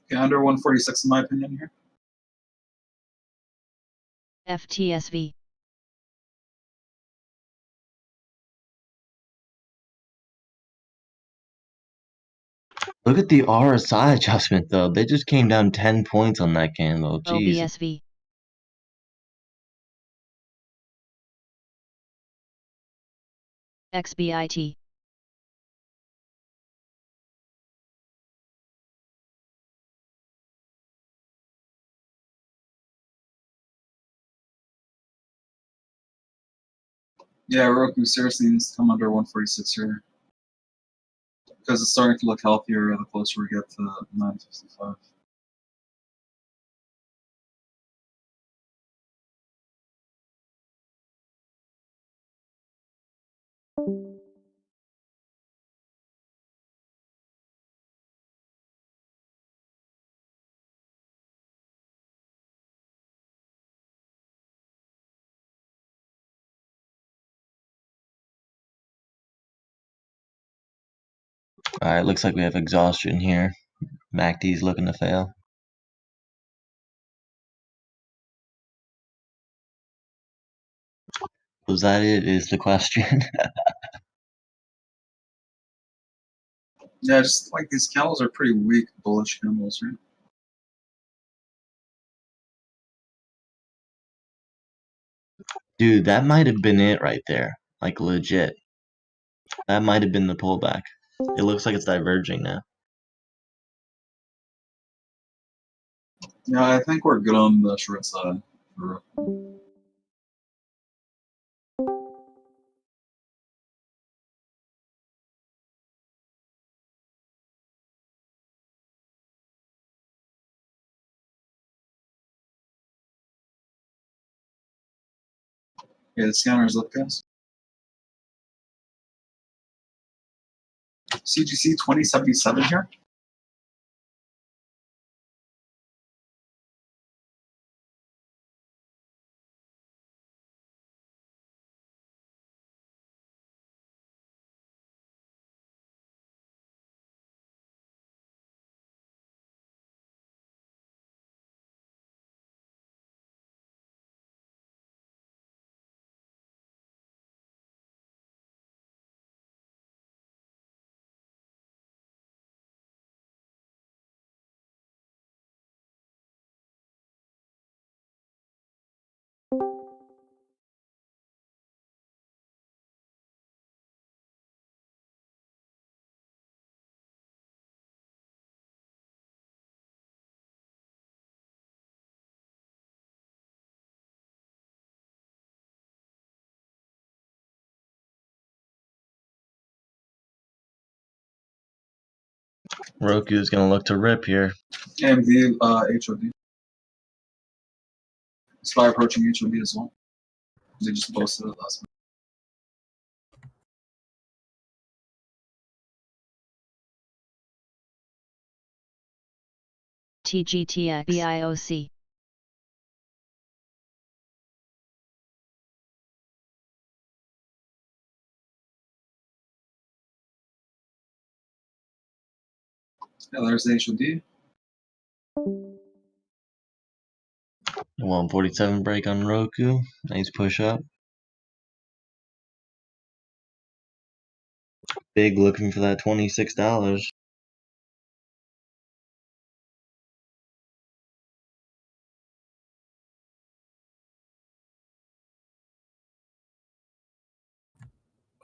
Okay, under 146 in my opinion here. FTSV. Look at the RSI adjustment though. They just came down 10 points on that candle. Jeez. OBSV. XBIT. Yeah, Roku seriously needs to come under 146 here. Because it's starting to look healthier the closer we get to 955. Alright, looks like we have exhaustion here. MACD's looking to fail. Was that it, is the question? Yeah, just like these candles are pretty weak, bullish candles, right? Dude, that might have been it right there. Like, legit. That might have been the pullback. It looks like it's diverging now. Yeah, I think we're good on the short side. Yeah, the scanners look good. CGC 2077 here. Roku's gonna look to rip here. AMD HOD. SPY approaching HOD as well. They just posted it last TGTX BIOC. Yeah, there's the HOD. 147 break on Roku. Nice push up. Big looking for that $26.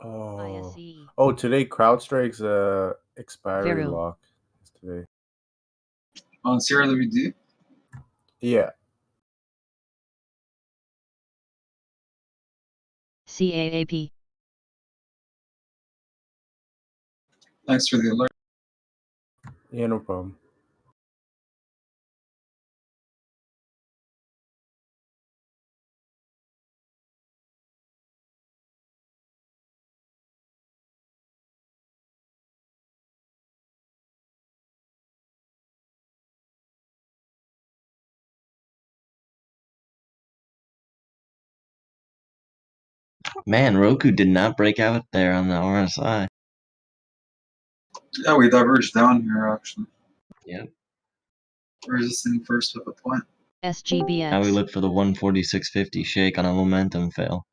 Oh, today CrowdStrike's expiry Veru. lock is today. On Sierra WD. Yeah. CAAP. Thanks for the alert. Yeah, no problem. Man, Roku did not break out there on the RSI. Yeah, we diverged down here actually. Yep. Resisting first pivot point. Now we SGBX. look for the 146.50 shake on a momentum fail.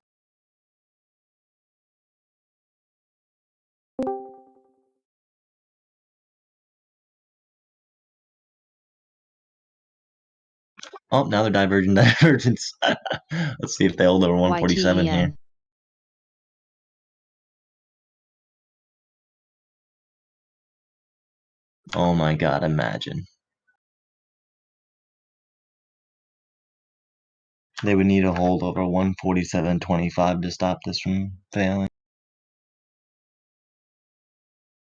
Oh, now they're divergence. Let's see if they hold over 147 here. YTEN. Oh my god, imagine. They would need a hold over 147.25 to stop this from failing.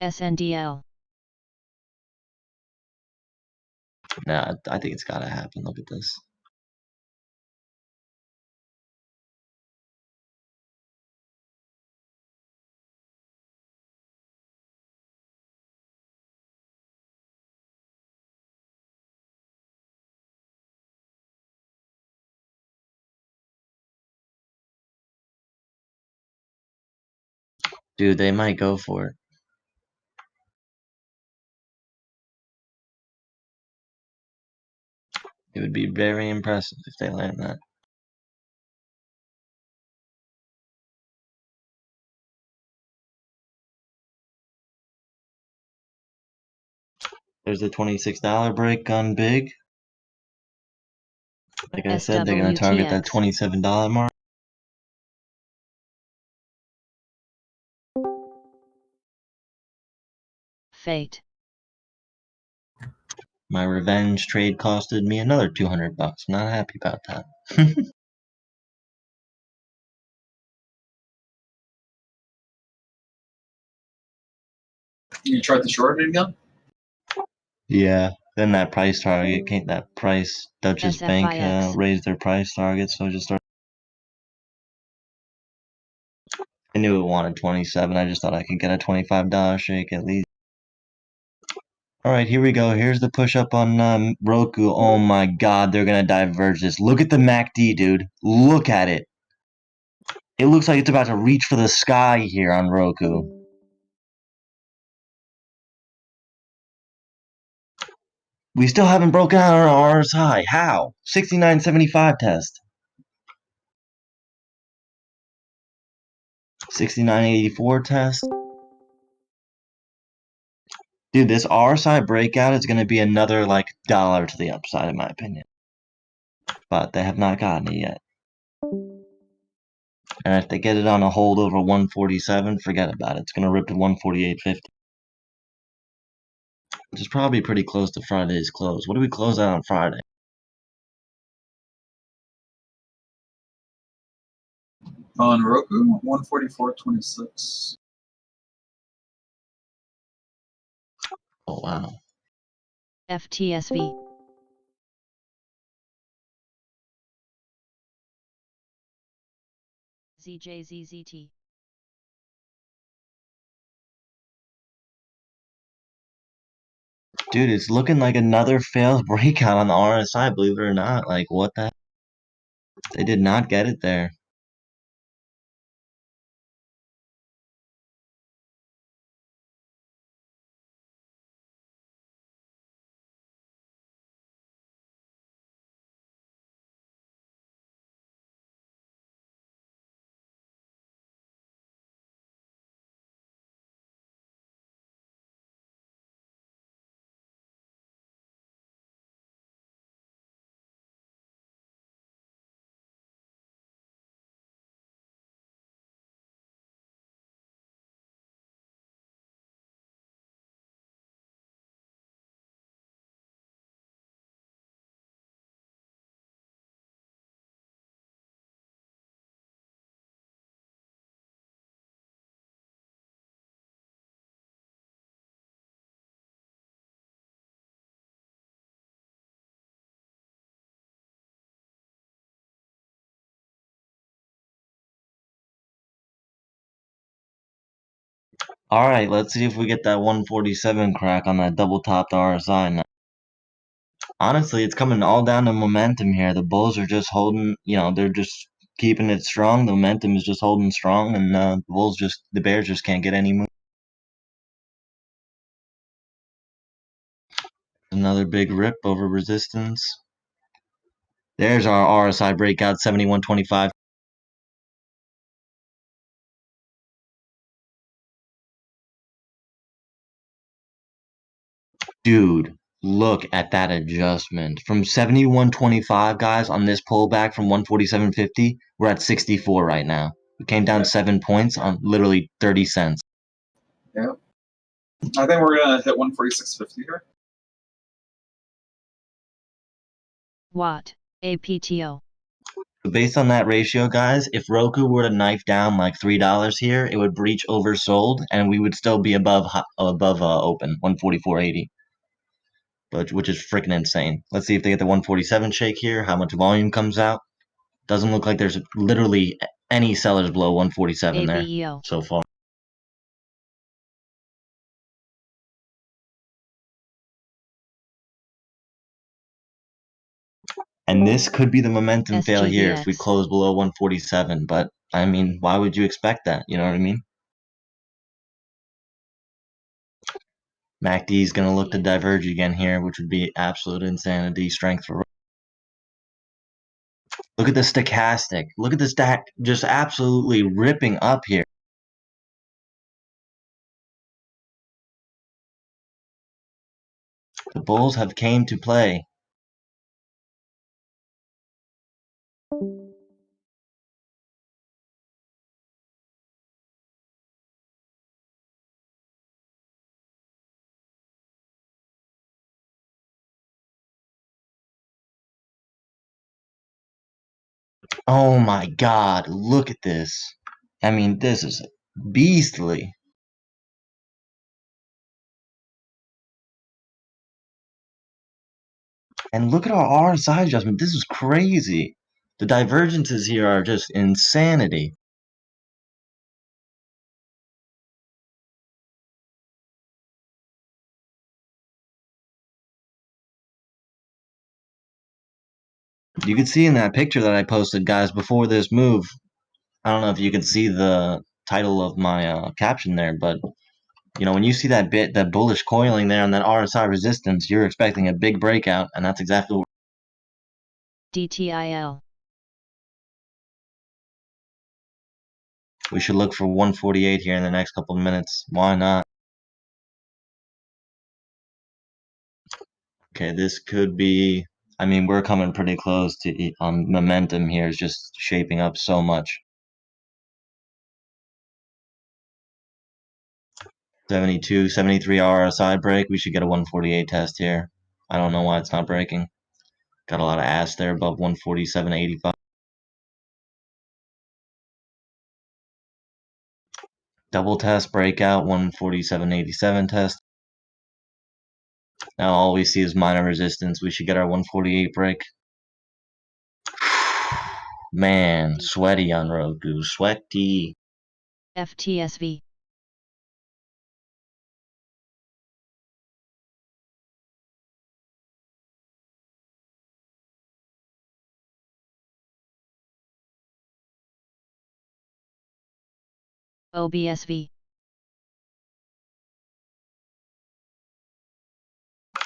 SNDL. Nah, I think it's gotta happen. Look at this. Dude, they might go for it. It would be very impressive if they land that. There's a $26 break on big. Like I said, they're gonna target that SWTX. $27 mark. Fate. My revenge trade costed me another $200. I'm not happy about that. You tried to short it again? Yeah. Then that price target came. That price Deutsche Bank SFIX. raised their price target, so I just started. I knew it wanted 27. I just thought I could get a $25 shake at least. Alright, here we go. Here's the push up on Roku. Oh my god, they're gonna diverge this. Look at the MACD, dude. Look at it. It looks like it's about to reach for the sky here on Roku. We still haven't broken out our RSI. How? 69.75 test. 69.84 test. Dude, this RSI breakout is going to be another, like, dollar to the upside, in my opinion. But they have not gotten it yet. And if they get it on a hold over 147, forget about it. It's going to rip to 148.50. Which is probably pretty close to Friday's close. What do we close out on Friday? On Roku, 144.26. Oh, wow. FTSV. ZJZZT. Dude, it's looking like another failed breakout on the RSI, believe it or not. Like, what the heck? They did not get it there. Alright, let's see if we get that 147 crack on that double topped RSI now. Honestly, it's coming all down to momentum here. The Bulls are just holding, they're just keeping it strong. The momentum is just holding strong, and the Bears just can't get any move. Another big rip over resistance. There's our RSI breakout, 71.25. Dude, look at that adjustment. From 71.25, guys, on this pullback from 147.50, we're at 64 right now. We came down 7 points on literally 30 cents. Yep. I think we're gonna hit 146.50 here. Watt, APTO. Based on that ratio, guys, if Roku were to knife down like $3 here, it would breach oversold, and we would still be above open 144.80, which is freaking insane. Let's see if they get the 147 shake here. How much volume comes out? Doesn't look like there's literally any sellers below 147 there ABEO. so far. And this could be the momentum fail here if we SGVX. close below 147. But I mean, why would you expect that? You know what I mean? MACD is going to look to diverge again here, which would be absolute insanity strength for. Look at the stochastic. Look at the stack just absolutely ripping up here. The bulls have came to play. Oh my god, look at this. I mean, this is beastly. And look at our RSI adjustment. This is crazy. The divergences here are just insanity. You can see in that picture that I posted, guys, before this move. I don't know if you can see the title of my caption there, but you know, when you see that bullish coiling there on that RSI resistance, you're expecting a big breakout, and that's exactly what. DTIL. We should look for 148 here in the next couple of minutes. Why not? Okay, this could be. I mean, we're coming pretty close to momentum here is just shaping up so much. 72, 73 RSI break. We should get a 148 test here. I don't know why it's not breaking. Got a lot of ass there above 147.85. Double test breakout, 147.87 test. Now all we see is minor resistance. We should get our 148 break. Man, sweaty on Roku. Sweaty. FTSV. OBSV.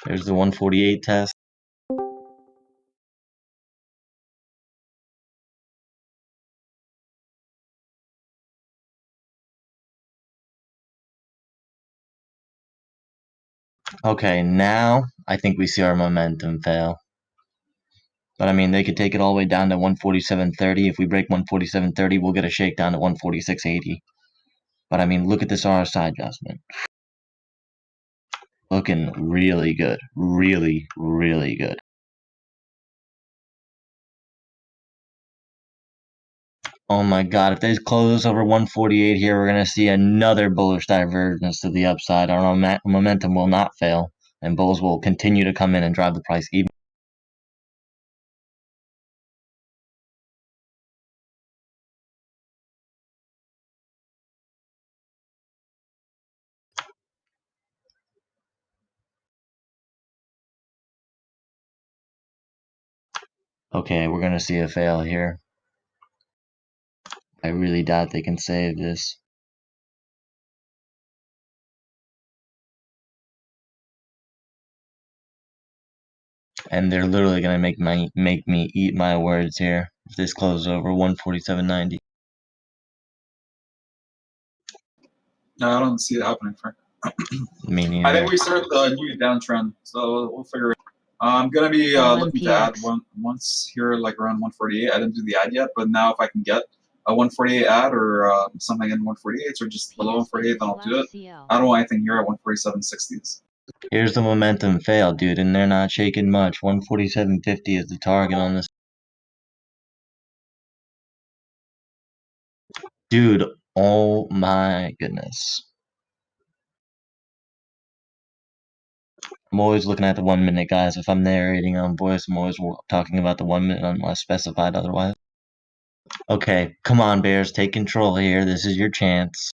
There's the 148 test. Okay, now I think we see our momentum fail. But I mean, they could take it all the way down to 147.30. If we break 147.30, we'll get a shakedown to 146.80. But I mean, look at this RSI adjustment. Looking really good. Really, really good. Oh my god, if they close over 148 here, we're going to see another bullish divergence to the upside. Our momentum will not fail, and bulls will continue to come in and drive the price even. Okay, we're going to see a fail here. I really doubt they can save this. And they're literally gonna make me eat my words here if this closes over 147.90. No, I don't see it happening, Frank. Me I neither. think we start the new downtrend, so we'll figure it out. I'm gonna be looking to add once here, like around 148. I didn't do the ad yet, but now if I can get a 148 ad or something in 148 or just below 148, then I'll do it. I don't want anything here at 147.60s. Here's the momentum fail, dude, and they're not shaking much. 147.50 is the target on this. Dude, oh my goodness. I'm always looking at the 1 minute, guys. If I'm narrating on voice, I'm always talking about the 1 minute unless specified otherwise. Okay, come on, Bears, take control here. This is your chance.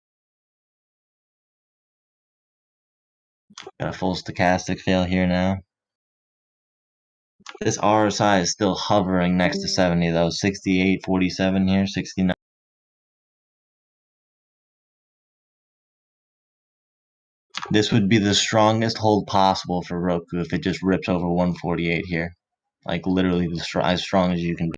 Got a full stochastic fail here now. This RSI is still hovering next to 70 though. 68.47 here, 69. This would be the strongest hold possible for Roku if it just rips over 148 here. Like literally as strong as you can be.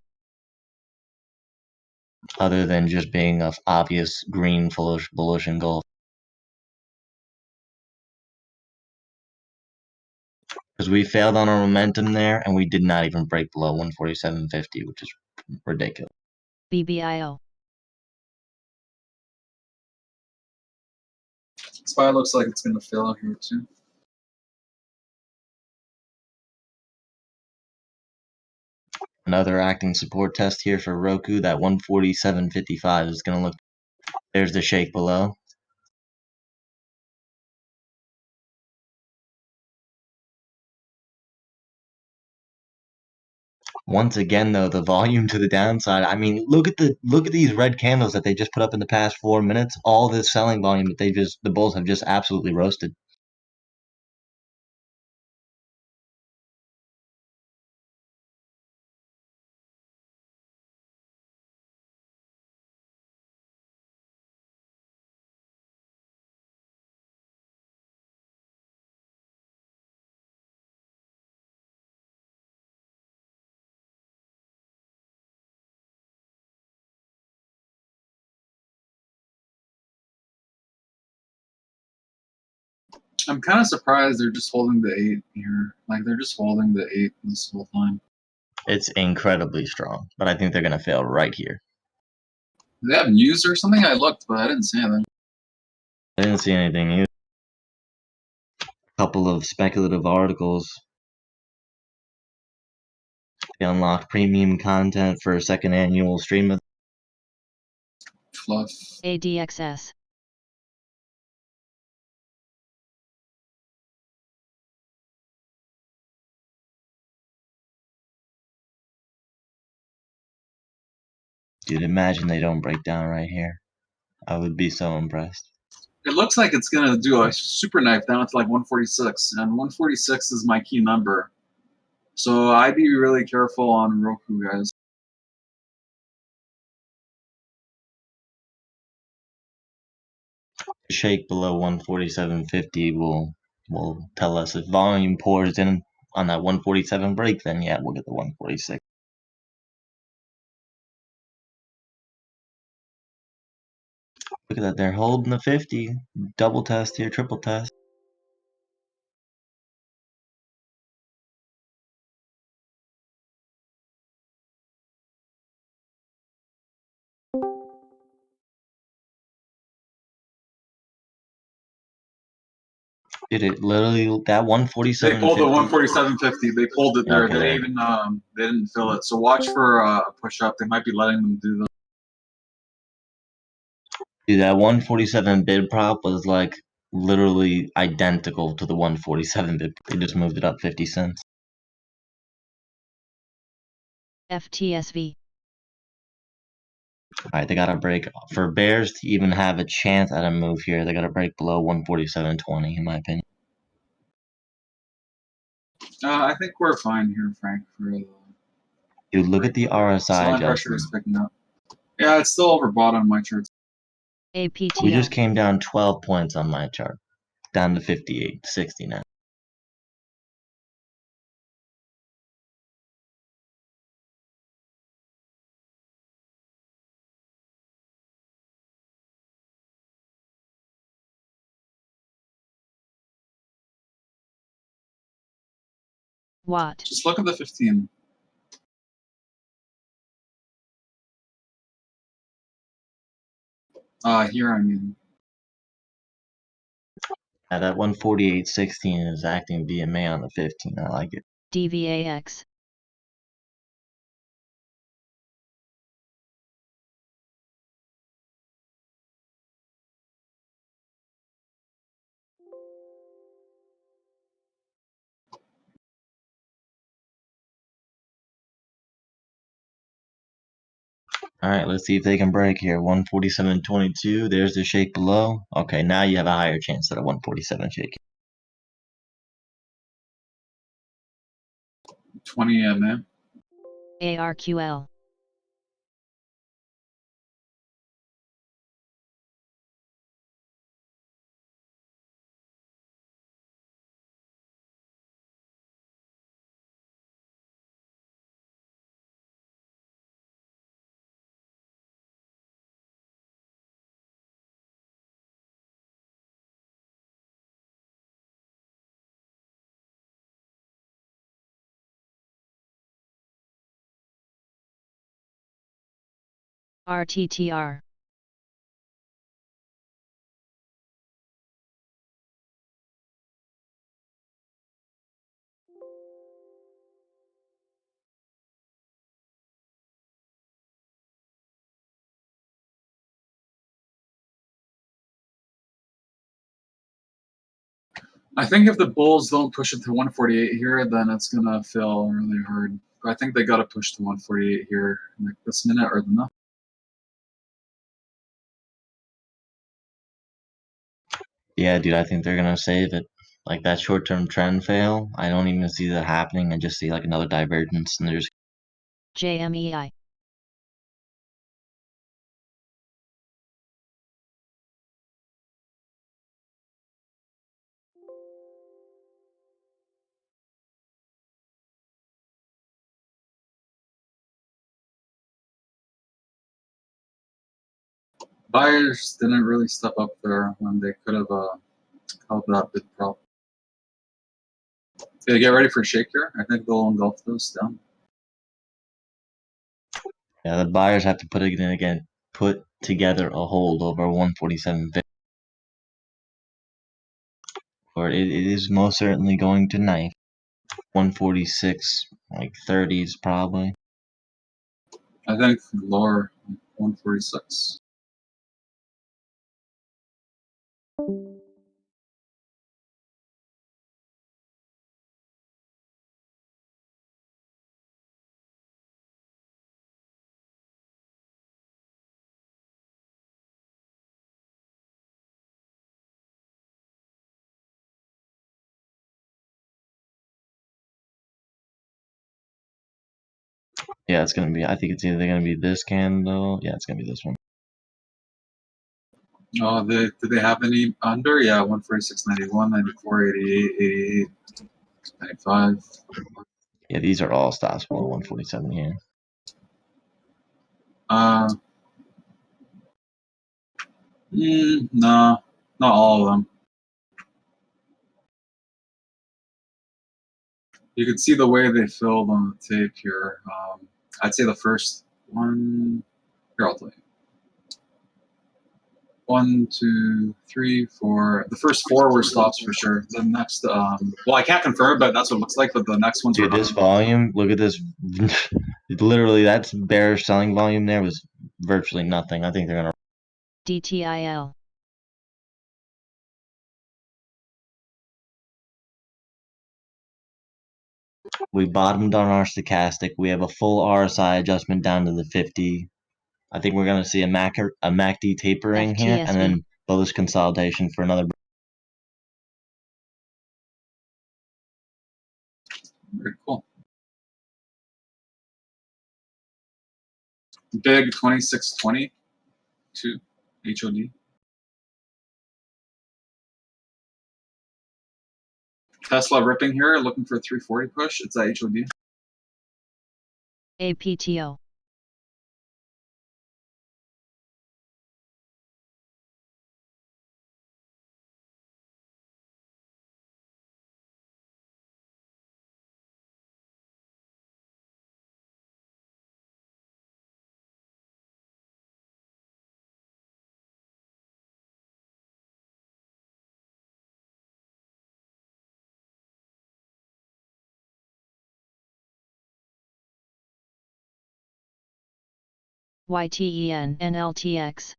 Other than just being an obvious green bullish engulf. Because we failed on our momentum there, and we did not even break below 147.50, which is ridiculous. BBIO. SPY looks like it's gonna fail here too. Another acting support test here for Roku. That 147.55 is gonna look. There's the shake below. Once again, though, the volume to the downside. I mean, look at these red candles that they just put up in the past 4 minutes. All this selling volume that the bulls have just absolutely roasted. I'm kind of surprised they're just holding the 8 here. Like they're just holding the 8 this whole time. It's incredibly strong, but I think they're gonna fail right here. Do they have news or something? I looked, but I didn't see anything. I didn't see anything either. A couple of speculative articles. They unlock premium content for a second annual stream of Fluff. ADXS. Dude, imagine they don't break down right here. I would be so impressed. It looks like it's gonna do a super knife down to like 146, and 146 is my key number. So I'd be really careful on Roku, guys. Shake below 147.50 will tell us if volume pours in on that 147 break, then yeah, we'll get the 146. Look at that, they're holding the 50. Double test here, triple test. Did it literally that 147? They pulled the 147.50. They pulled it there. Okay. They didn't even they didn't fill it. So watch for a push up. They might be letting them do this. Dude, that 147 bid prop was like literally identical to the 147 bid. They just moved it up 50 cents. FTSV. Alright, they gotta break. For Bears to even have a chance at a move here, they gotta break below 147.20, in my opinion. I think we're fine here, Frank. For Dude, look at the RSI selling pressure adjustment. is picking up. Yeah, it's still overbought on my charts. APTO. We just came down 12 points on my chart, down to 58, 60 now. Watt. Just look at the 15. Here, I mean. That 148.16 is acting DMA on the 15. I like it. DVAX. Alright, let's see if they can break here. 147.22. There's the shake below. Okay, now you have a higher chance at a 147 shake. 20 MA. ARQL. RTTR. I think if the Bulls don't push it to 148 here, then it's gonna fail really hard. I think they gotta push to 148 here, like this minute or the next. Yeah, dude, I think they're gonna save it. Like that short-term trend fail, I don't even see that happening. I just see like another divergence, and there's JMEI. Buyers didn't really step up there when they could have held that bid prop. Okay, get ready for shake here. I think they'll engulf those down. yeah, the buyers have to put together a hold over 147.50. Or it is most certainly going to knife 146, like 30s probably. I think lower, like 146. Yeah, it's gonna be. I think it's either gonna be this candle. Yeah, it's gonna be this one. Oh, did they have any under? Yeah, 146.91, 94, 88, 88, 95. Yeah, these are all stops below 147 here. No, not all of them. You can see the way they filled on the tape here. I'd say the first one. Here, I'll tell you. 1, 2, 3, 4. The first 4 were stops for sure. The next, well, I can't confirm, but that's what it looks like. But the next ones Dude, were. this volume. Look at this. Literally, that's bearish selling volume. There was virtually nothing. I think they're gonna. DTIL. We bottomed on our stochastic. We have a full RSI adjustment down to the 50. I think we're gonna see a MACD tapering here, and FTSB. then bullish consolidation for another. Very cool. Big 2620 to HOD. Tesla ripping here, looking for a 340 push. It's at HOD. APTO. YTEN NLTX.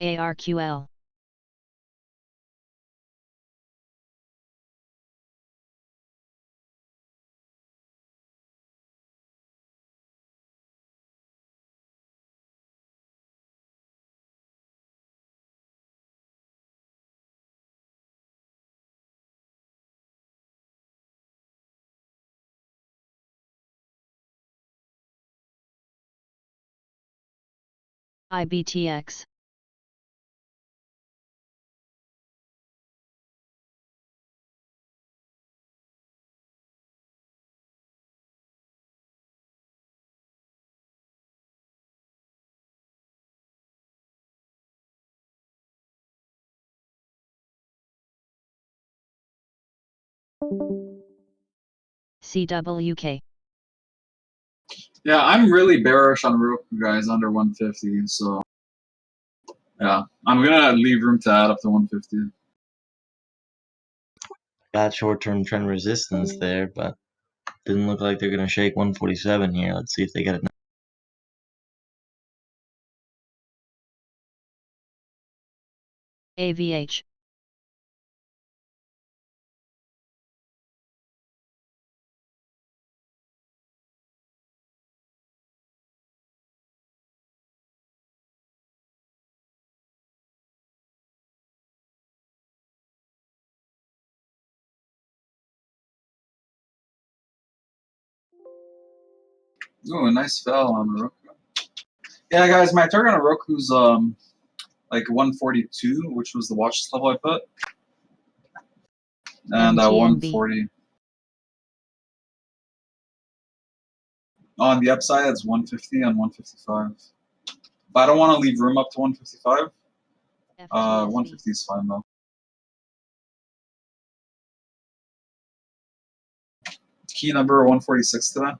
ARQL. IBTX. CWK. Yeah, I'm really bearish on Roku guys under 150. So yeah, I'm gonna leave room to add up to 150. Got short-term trend resistance there, but didn't look like they're gonna shake 147 here. Let's see if they get it. AVH. Ooh, a nice fell on Roku. Yeah, guys, my target on Roku's like 142, which was the watch list level I put, and MTNB. 140. On the upside, it's 150 and 155. But I don't want to leave room up to 155. FTSV. 150 is fine though. Key number 146 today.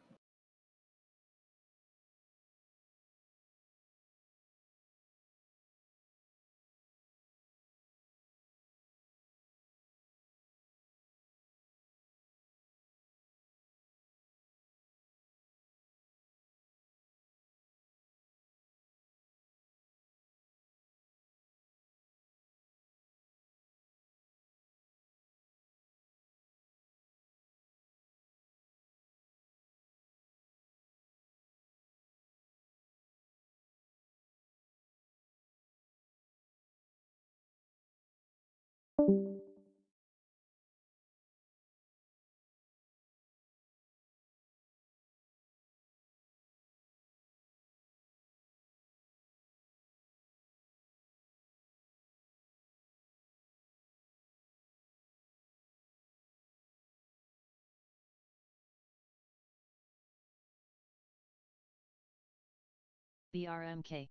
BRMK.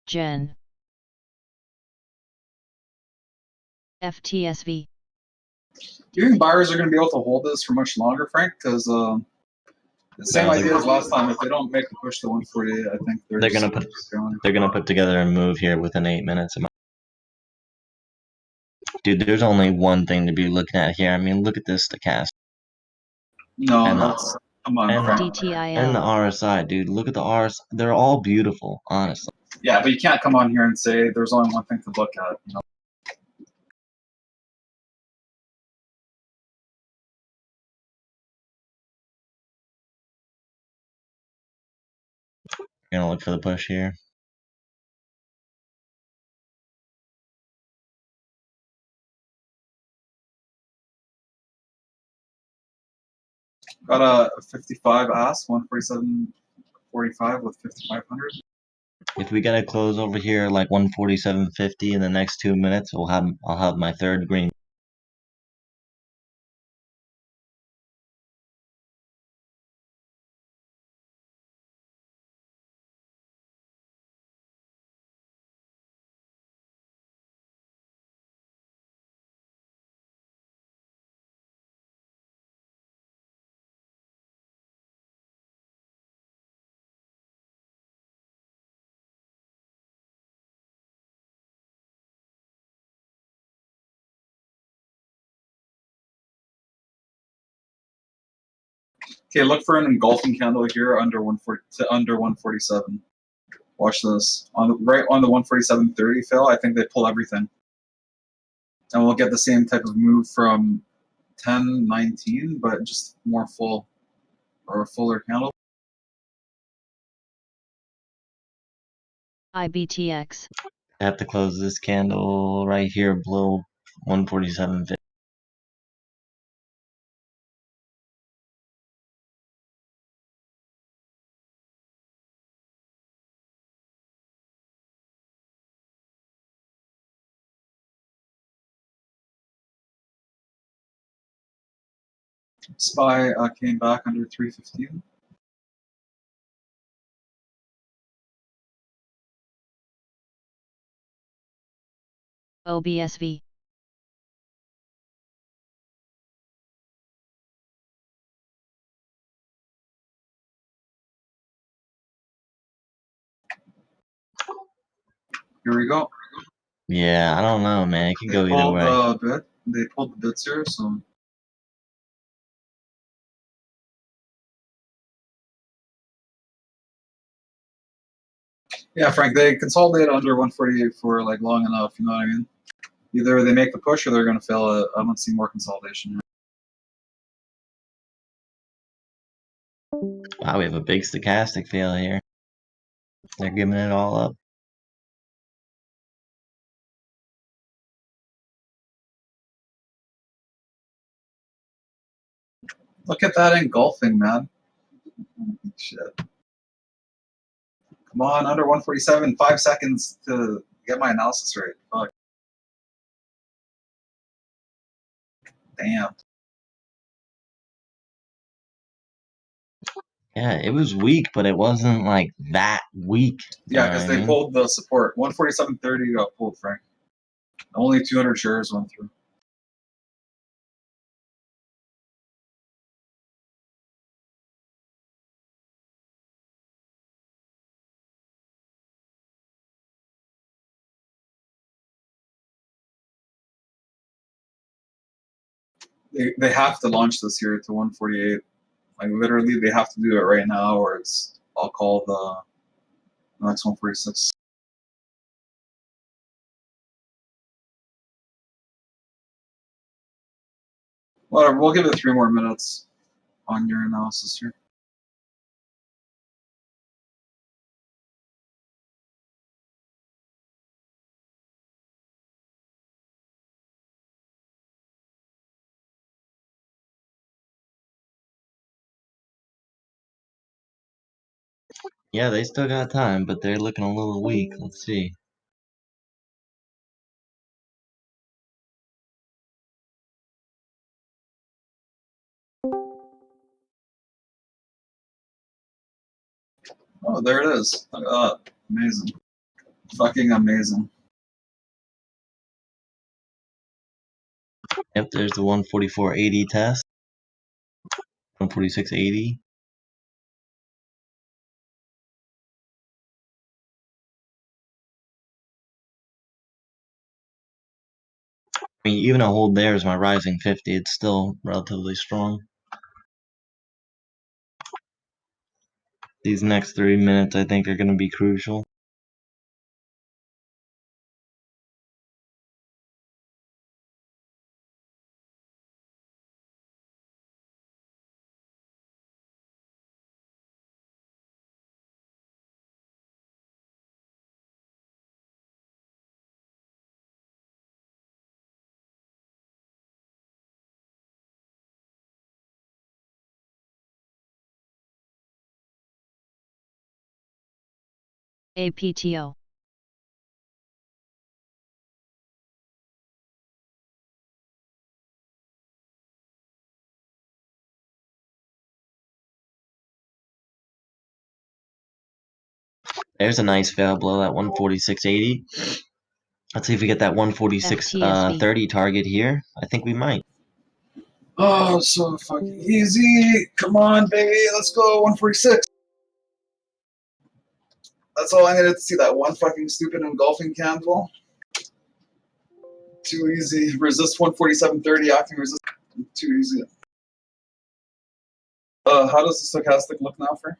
Gen. FTSV. Do you think buyers are going to be able to hold this for much longer, Frank? Because the same No, idea as last time. If they don't make the push to 148, I think They're gonna put together a move here within 8 minutes. Dude, there's only one thing to be looking at here. I mean, look at this stochastic. No, And that's come on, and- Frank. and the DTIL. RSI, dude. Look at the RSI. They're all beautiful, honestly. Yeah, but you can't come on here and say there's only one thing to look at. You know? Gonna look for the push here. Got a 55 ask, 147.45 with 5,500. If we get a close over here like 147.50 in the next 2 minutes, I'll have my third green. Okay, look for an engulfing candle here under 140 to under 147. Watch this right on the 147.30 fill. I think they pull everything, and we'll get the same type of move from 10.19, but just more full or a fuller candle. IBTX. I have to close this candle right here below 147.50. SPY came back under 315. OBSV. Here we go. Yeah, I don't know, man. It could go either way. They pulled the bids here, so. Yeah, Frank, they consolidate under 148 for like long enough. You know what I mean? Either they make the push or they're going to fail it. I don't see more consolidation here. Wow, we have a big stochastic fail here. They're giving it all up. Look at that engulfing, man. Shit. Come on, under 147, 5 seconds to get my analysis right. Fuck. Damn. Yeah, it was weak, but it wasn't like that weak. Yeah, because they pulled the support. 147.30 got pulled, Frank. Only 200 shares went through. They have to launch this here to 148. Like literally, they have to do it right now, or it's I'll call the next 146. Whatever. We'll give it 3 more minutes on your analysis here. Yeah, they still got time, but they're looking a little weak. Let's see. Oh, there it is. Look at that. Amazing. Fucking amazing. Yep, there's the 144.80 test. 146.80. I mean, even a hold there is my rising 50. It's still relatively strong. These next 3 minutes, I think, are going to be crucial. APTO. There's a nice fail below that 146.80. Let's see if we get that 146.30 target here. I think we might. Oh, so fucking easy. Come on, baby. Let's go. 146. That's all I needed to see. That one fucking stupid engulfing candle. Too easy. Resist 147.30. Acting resist. Too easy. How does the stochastic look now, for?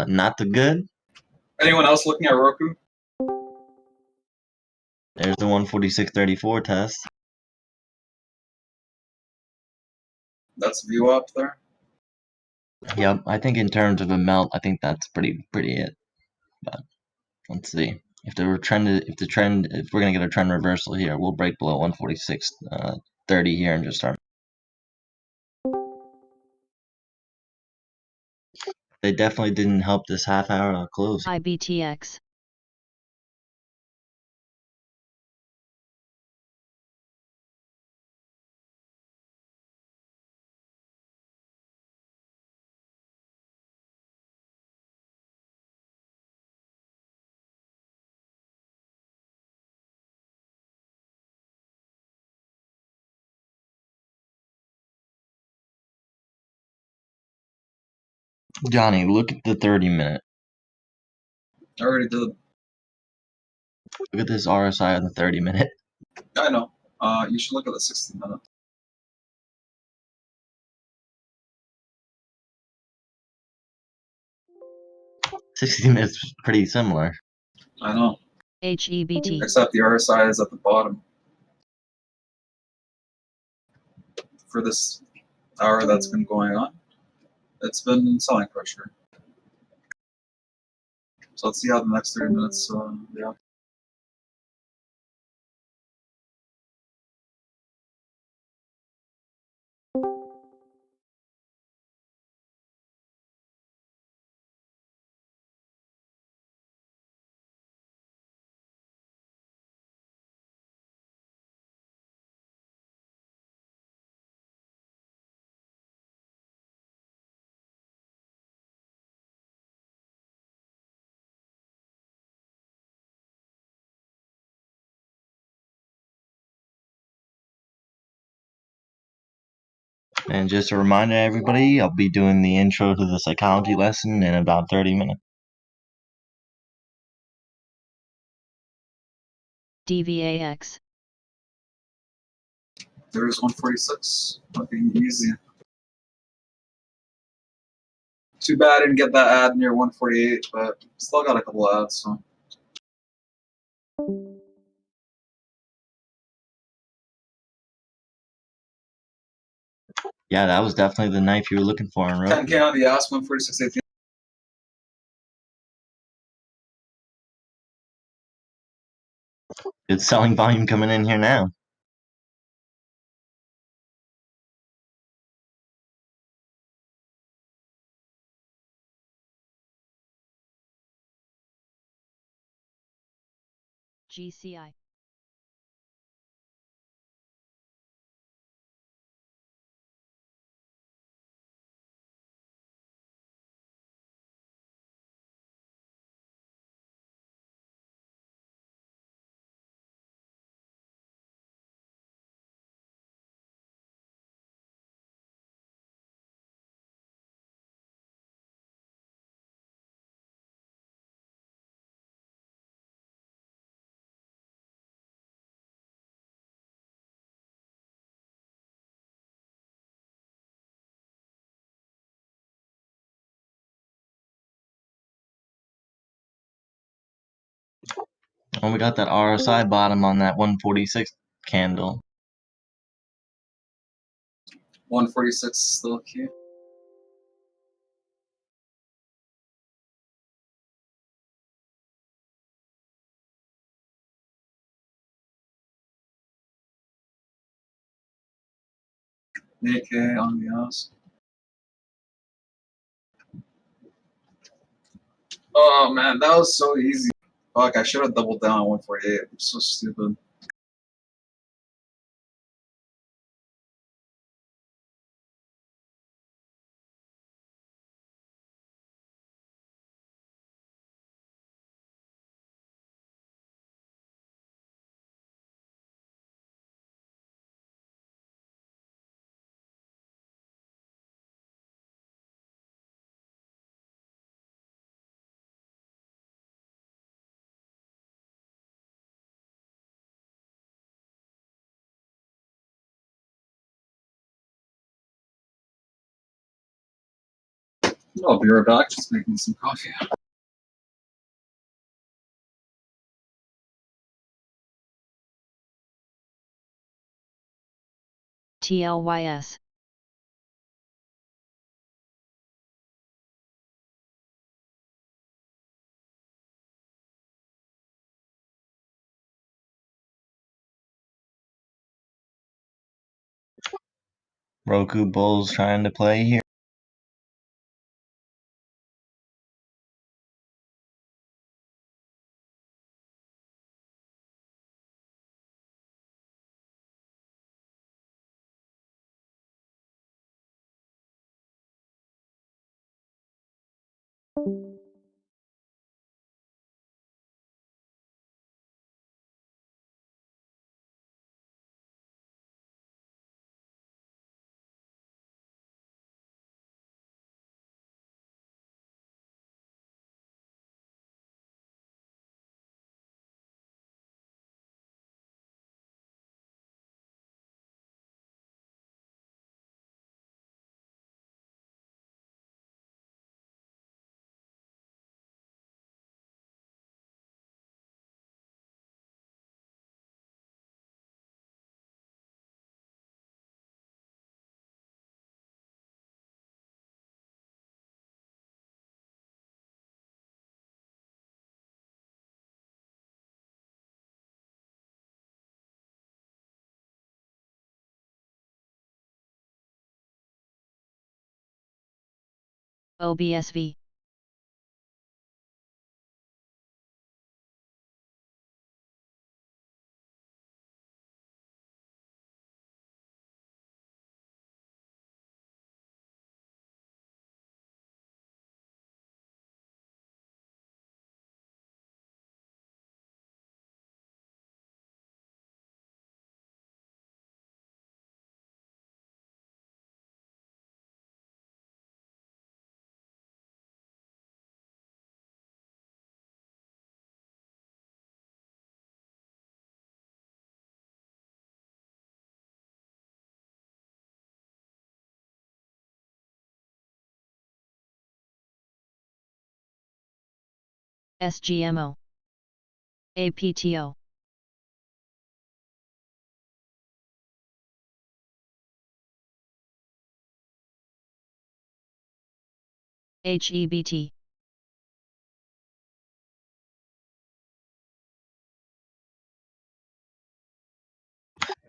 Not the good. Anyone else looking at Roku? There's the 146.34 test. That's view up there. Yep, I think in terms of a melt, I think that's pretty it. But let's see if we're gonna get a trend reversal here, we'll break below 146.30 here and just start. They definitely didn't help this half hour close. IBTX. Johnny, look at the 30-minute. I already did. Look at this RSI on the 30-minute. I know. You should look at the 60-minute. $60 minutes is pretty similar. I know. HEBT. Except the RSI is at the bottom. For this hour that's been going on, it's been selling pressure. So let's see how the next 30 minutes react. And just a reminder, everybody, I'll be doing the intro to the psychology lesson in about 30 minutes. DVAX. There's 146. Fucking easy. Too bad I didn't get that ad near 148, but still got a couple ads, so. Yeah, that was definitely the knife you were looking for in Roku. 10K on the ass, 146.18. Good selling volume coming in here now. GCI. And we got that RSI bottom on that 146 candle. 146 still key. AK on the house. Oh man, that was so easy. Fuck, I should have doubled down on 148. I'm so stupid. I'll be right back, just making some coffee. TLYS. Roku Bulls trying to play here. OBSV. SGMO. APTO. HEBT.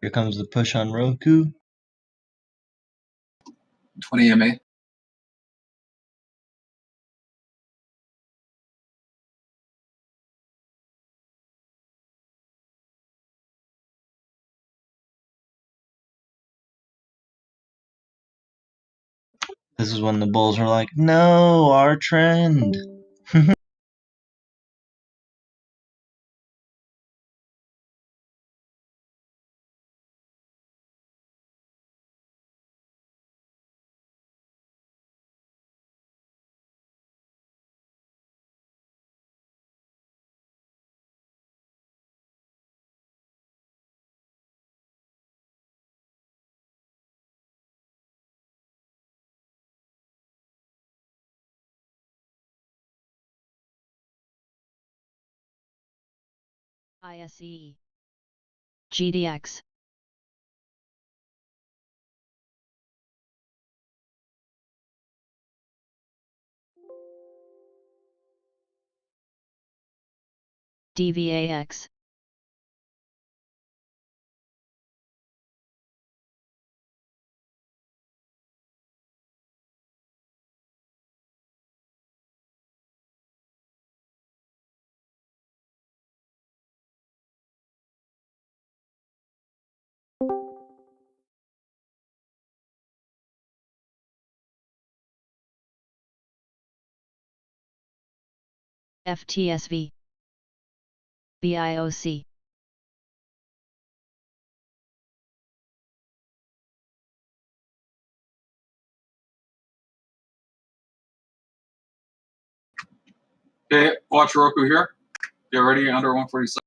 Here comes the push on Roku. 20 MA. This is when the Bulls are like, no, our trend. ISE. GDX. DVAX. FTSV, BIOC. Okay, watch Roku here. Get ready under 147.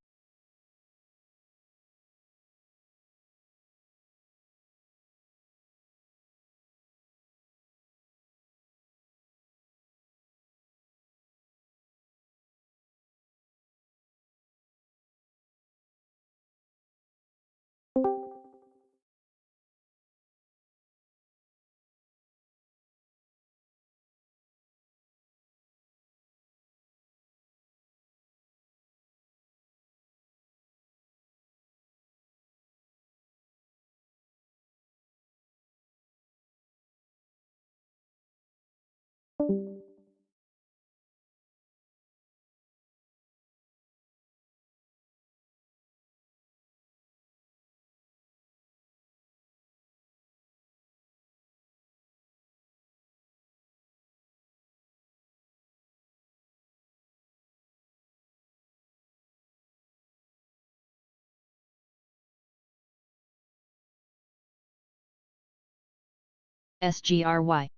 SGRY.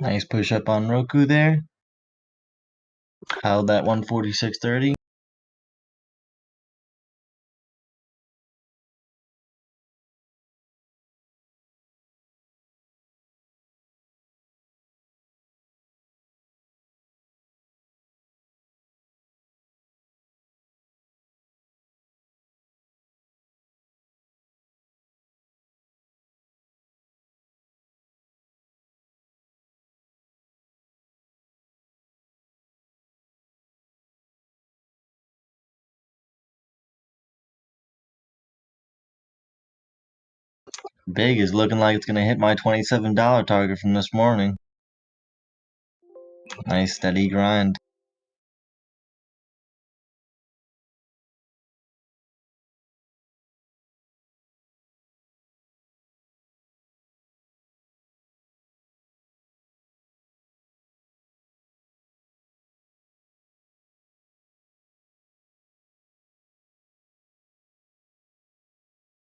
Nice push up on Roku there. Held that 146.30. Big is looking like it's going to hit my $27 target from this morning. Nice steady grind.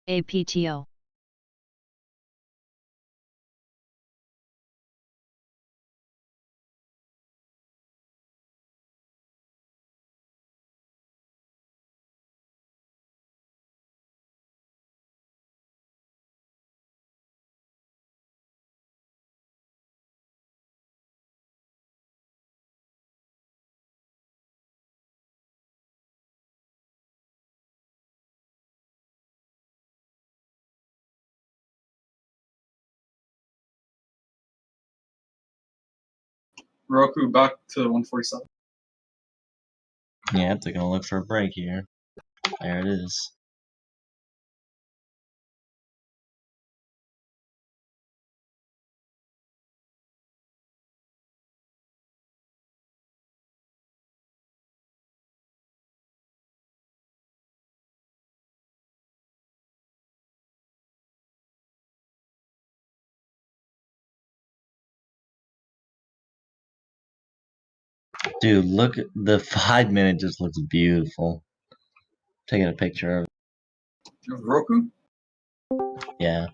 APTO. Roku back to 147. Yeah, they're going to look for a break here. There it is. Dude, look, the 5 minute just looks beautiful. Taking a picture of it. Roku? Yeah.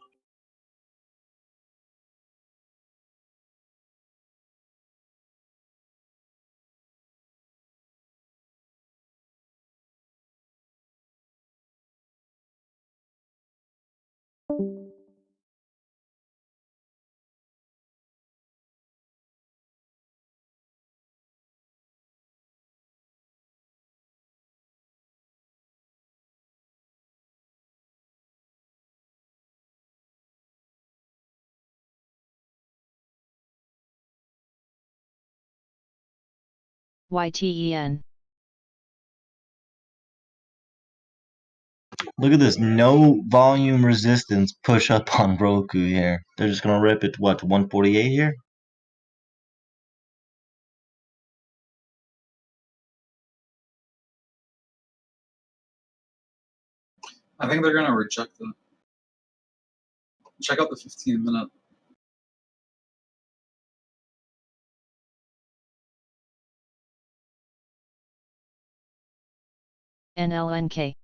YTEN. Look at this, no volume resistance push up on Roku here. They're just gonna rip it, what, to 148 here? I think they're gonna reject it. Check out the 15-minute. NLNK.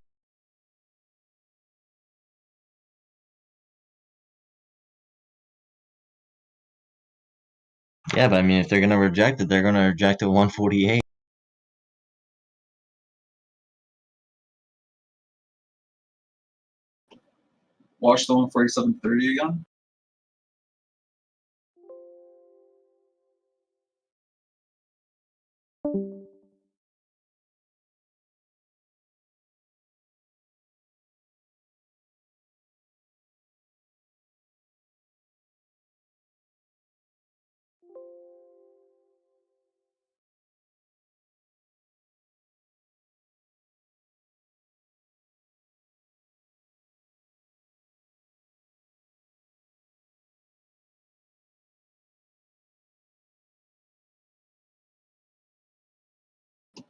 Yeah, but I mean, if they're gonna reject it, they're gonna reject it 148. Watch the 147.30 again.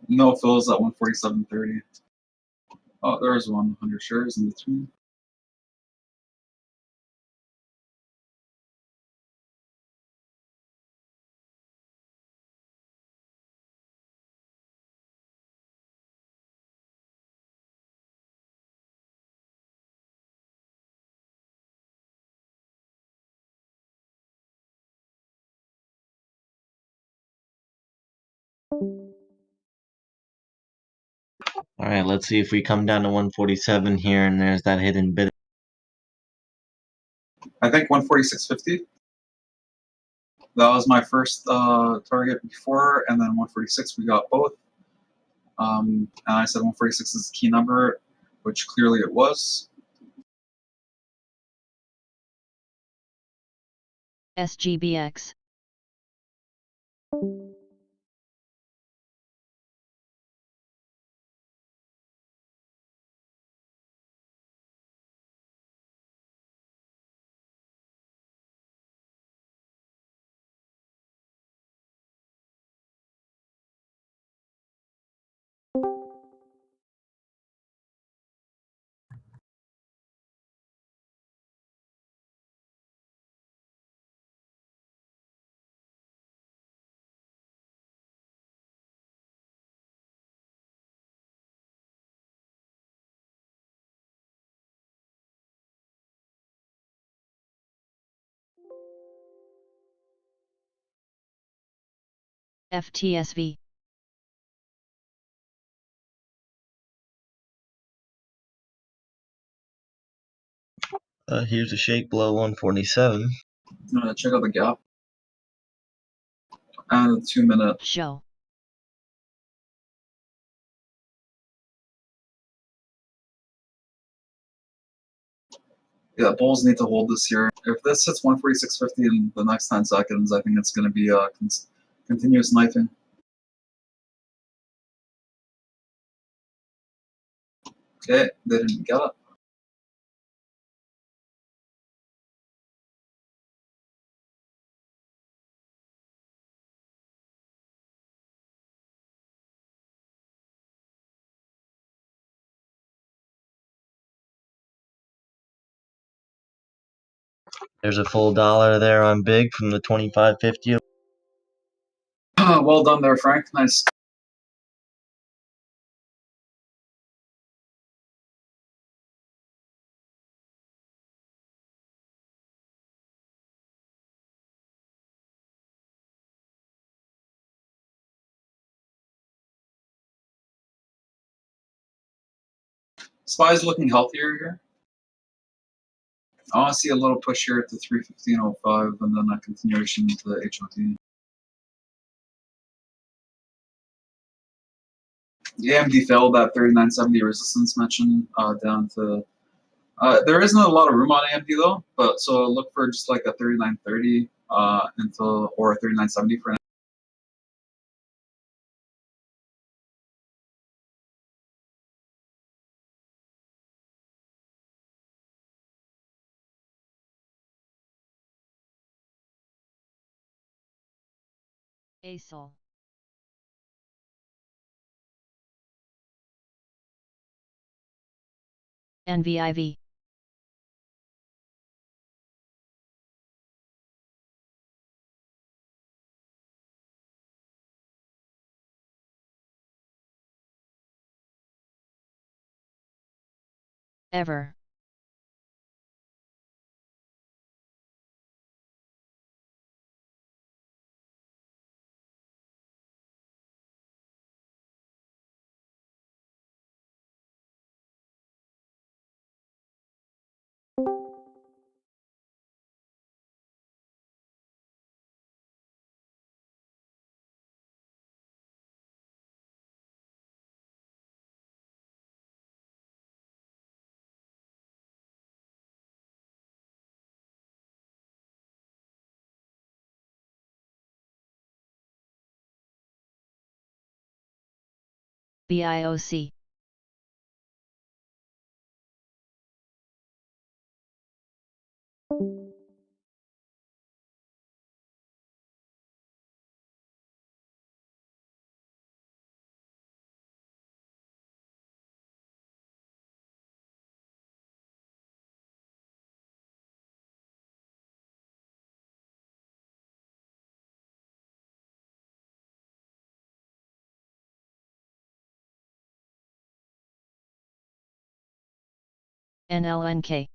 No fills at 147.30. Oh, there's 100 shares in between. Alright, let's see if we come down to 147 here and there's that hidden bid. I think 146.50. That was my first target before, and then 146 we got both. And I said 146 is the key number, which clearly it was. SGBX. FTSV. Here's a shake below 147. Check out the gap. And the 2-minute. Show. Yeah, bulls need to hold this here. If this hits 146.50 in the next 10 seconds, I think it's going to be a continuous knifing. Okay, they didn't get it. There's a full dollar there on big from the 25.50. Well done there, Frank. Nice. SPY's looking healthier here. I want to see a little push here to 315.05 and then a continuation to the HOT. The AMD failed that 39.70 resistance mentioned down to. There isn't a lot of room on AMD though, but so look for just like a 39.30 until or 39.70 for ASOL. NVIV. Ever. BIOC. NLNK.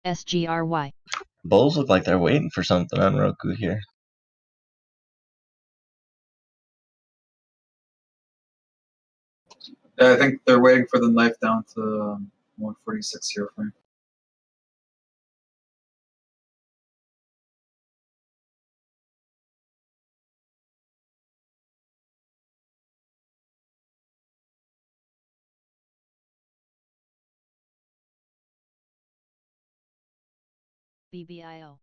SGRY. Bulls look like they're waiting for something on Roku here. Yeah, I think they're waiting for the knife down to 146 here for me. BBIO.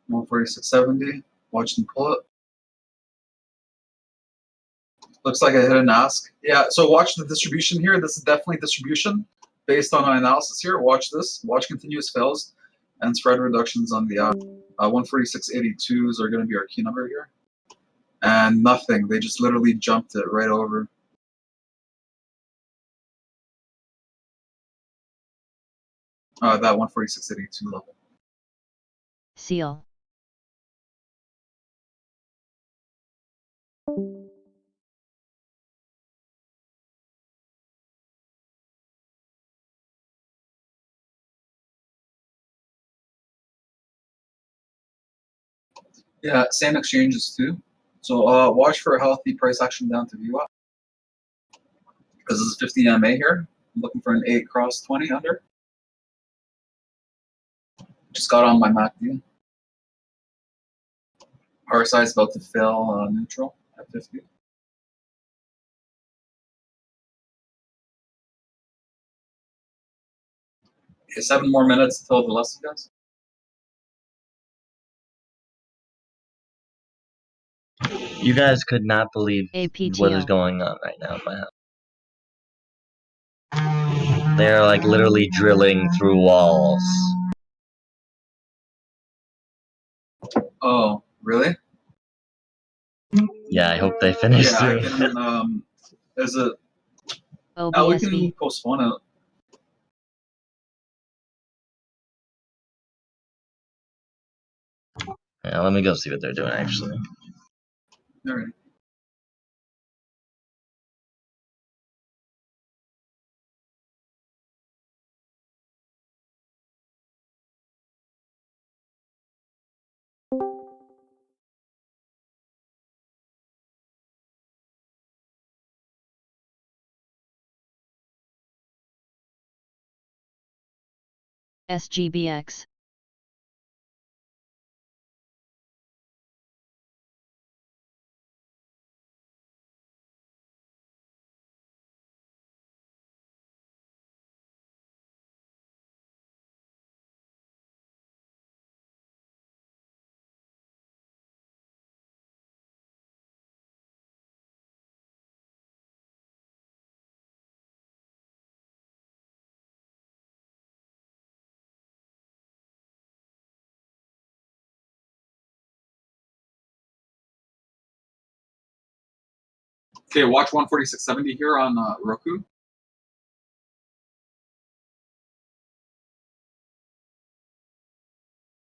One 46.70. Watch them pull it. Looks like a hit and ask. Yeah, so watch the distribution here. This is definitely distribution based on my analysis here. Watch this. Watch continuous fails and spread reductions on the 146.82s are going to be our key number here. And nothing. They just literally jumped it right over. That 146.82 level. Seal. Yeah, same exchanges too. So watch for a healthy price action down to VWAP. Because this is 50 MA here. I'm looking for an 8 cross 20 under. Just got on my MACD. RSI is about to fail neutral at 50. Okay, 7 more minutes until the lesson guys. You guys could not believe what is APTO. going on right now in my house. They're like literally drilling through walls. Oh, really? Yeah, I hope they finish Yeah, I soon. can. Is it? We OBSV. can postpone it. Yeah, let me go see what they're doing actually. All right. SGBX. Okay, watch 146.70 here on Roku.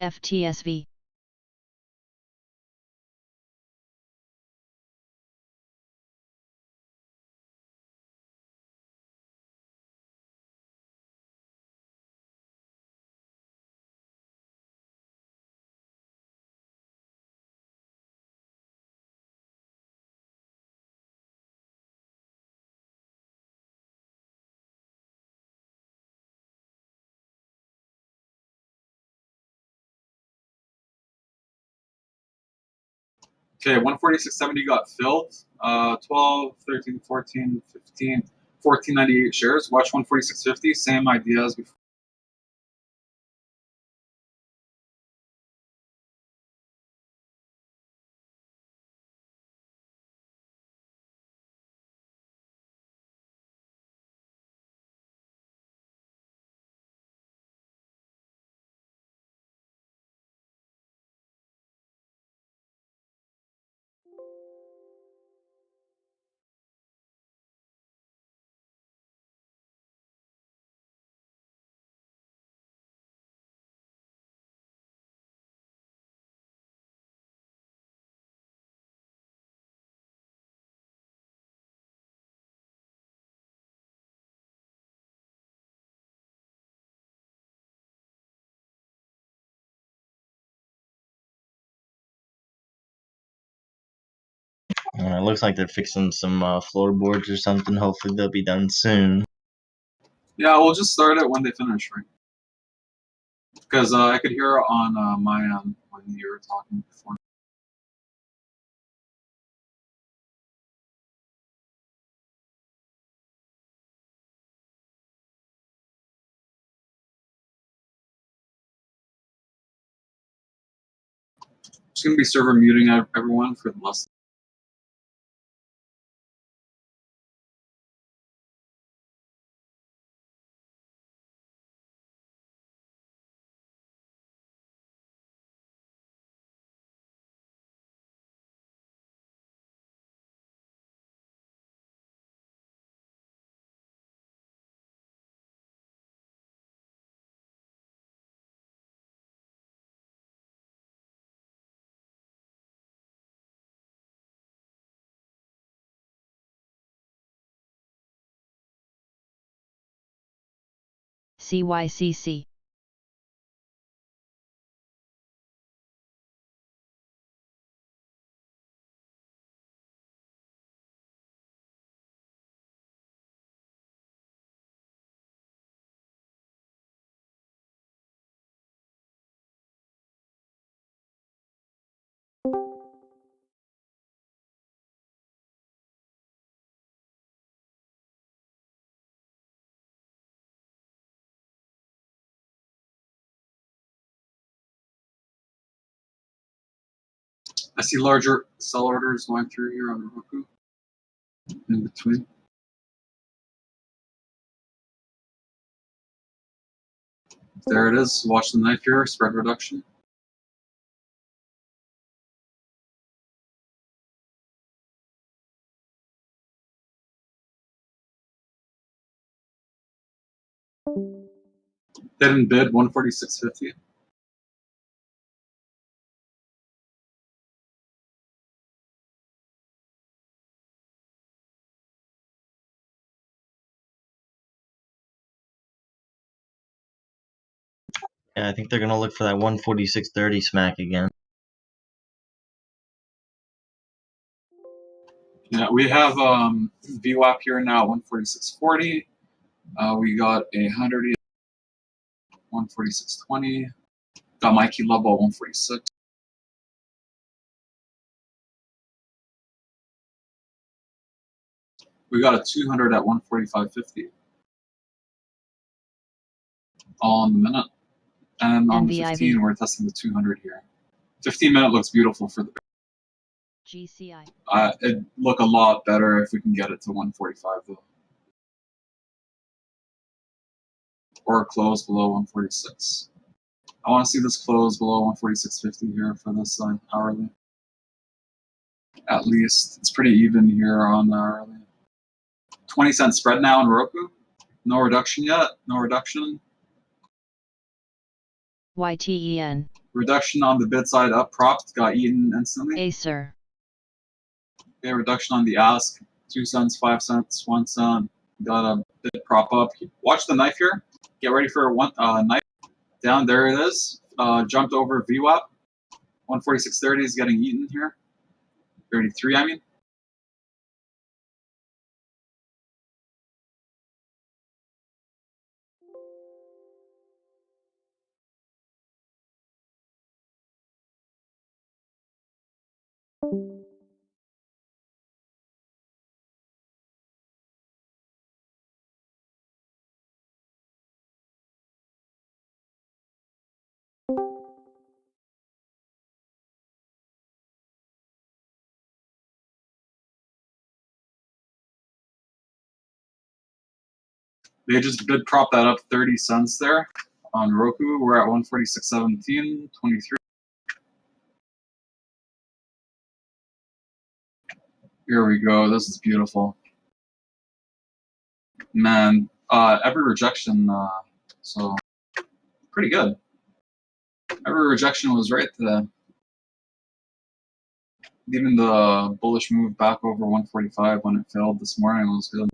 FTSV. Okay, 146.70 got filled. 12, 13, 14, 15, 14.98 shares. Watch 146.50. Same idea as before. It looks like they're fixing some floorboards or something. Hopefully they'll be done soon. Yeah, we'll just start it when they finish, right? Because I could hear on my end when you were talking before. Just gonna be server muting everyone for the last. CYCC. I see larger sell orders going through here on Roku. In between. There it is. Watch the knife here. Spread reduction. Hidden bid 146.50. Yeah, I think they're gonna look for that 146.30 smack again. Yeah, we have VWAP here now 146.40. We got a 100 146.20. Got my key level at 146. We got a 200 at 145.50. All on the minute. And on the 15, we're testing the 200 here. 15-minute looks beautiful for the. GCI. It'd look a lot better if we can get it to 145 though. Or close below 146. I want to see this close below 146.50 here for this hourly. At least it's pretty even here on 20-cent spread now in Roku. No reduction yet. No reduction. YTEN. Reduction on the bid side up propped, got eaten instantly. Acer. Okay, reduction on the ask, 2 cents, 5 cents, 1 cent. Got a bid prop up. Watch the knife here. Get ready for one knife. Down there it is. Jumped over VWAP. 146.30 is getting eaten here. 33, I mean. They just bid prop that up 30 cents there on Roku. We're at 146.17, 23. Here we go. This is beautiful. Man, every rejection, so pretty good. Every rejection was right today. Even the bullish move back over 145 when it failed this morning was good.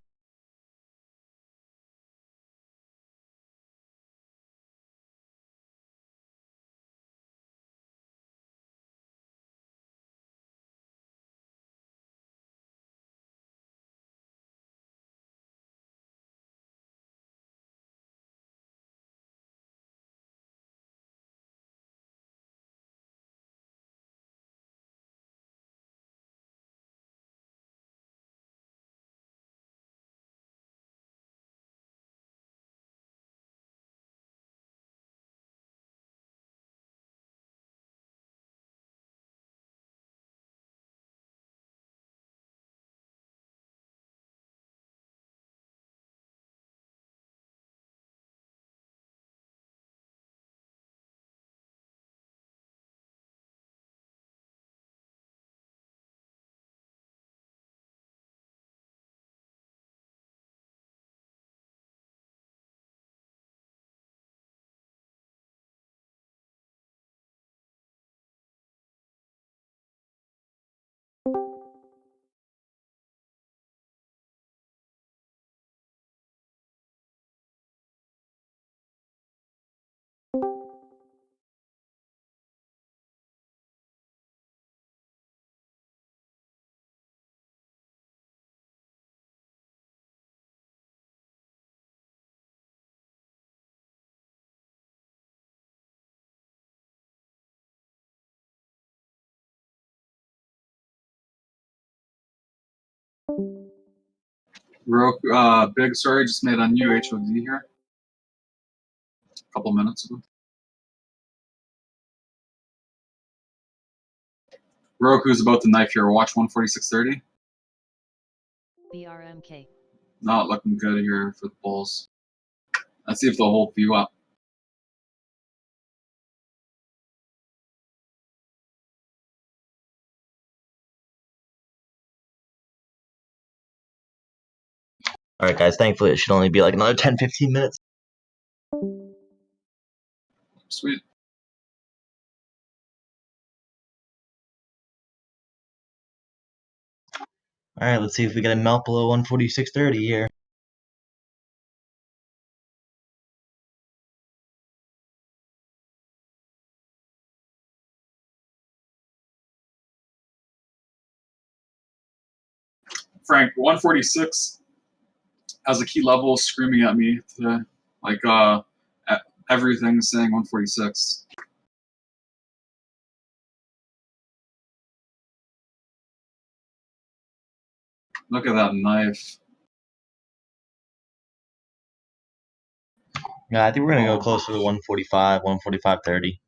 Big story just made a new HOD here a couple minutes ago. Roku's about to knife here. Watch 146.30. BRMK. Not looking good here for the bulls. Let's see if they'll hold view up. Alright guys, thankfully it should only be like another 10-15 minutes. Sweet. Alright, let's see if we get a melt below 146.30 here. Frank, 146 has a key level screaming at me today. Like everything's saying 146. Look at that knife. Yeah, I think we're gonna go closer to 145, 145.30.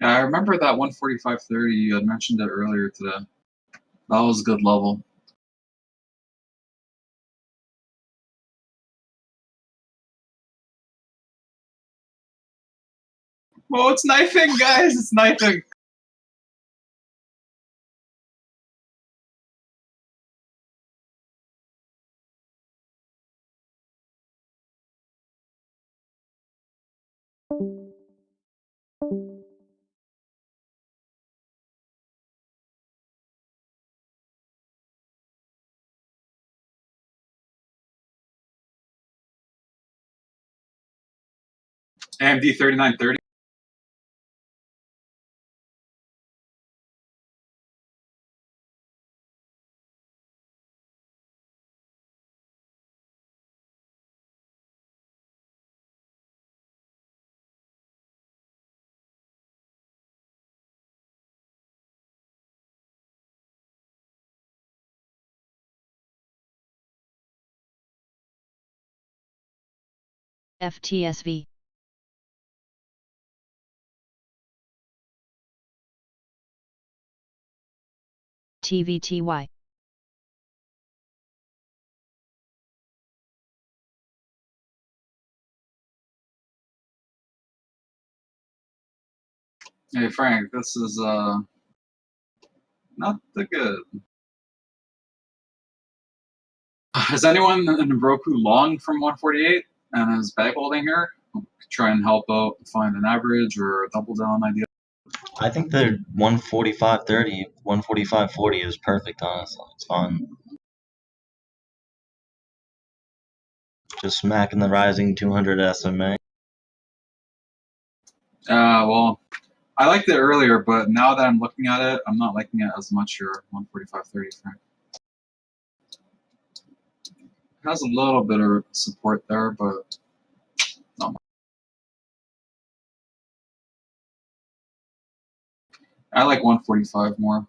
Yeah, I remember that 145.30. You had mentioned it earlier today. That was a good level. Oh, it's knifing, guys! It's knifing! AMD 3930. FTSV. TVTY. Hey Frank, this is not the good. Is anyone in Roku long from 148 and is bag holding here? Try and help out find an average or a double down idea. I think the 145.30, 145.40 is perfect, honestly. It's fine. Just smacking the rising 200 SMA. Well, I liked it earlier, but now that I'm looking at it, I'm not liking it as much here. 145.30, Frank. It has a little bit of support there, but not much. I like 145 more.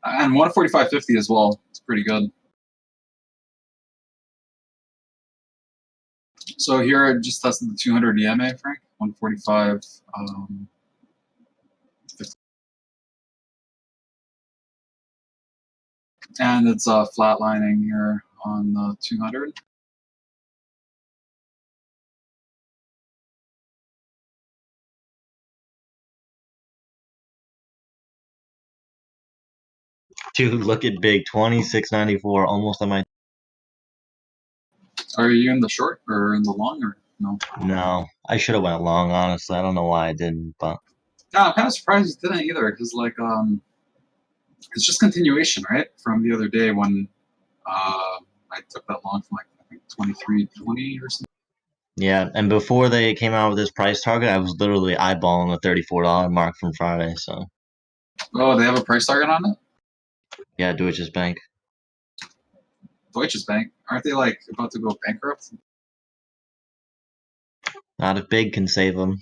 And 145.50 as well. It's pretty good. So here I just tested the 200 EMA, Frank. 145. And it's flatlining here on the 200. Dude, look at big 26.94, almost on my. Are you in the short or in the long or no? No, I should have went long. Honestly, I don't know why I didn't, but Yeah, I'm kind of surprised you didn't either, because like it's just continuation, right, from the other day when I took that long from like I think 23.20 or something. yeah. And before they came out with this price target, I was literally eyeballing the $34 mark from Friday. So Oh, they have a price target on it. yeah, Deutsche Bank. Deutsche Bank, aren't they like about to go bankrupt? Not if big can save them.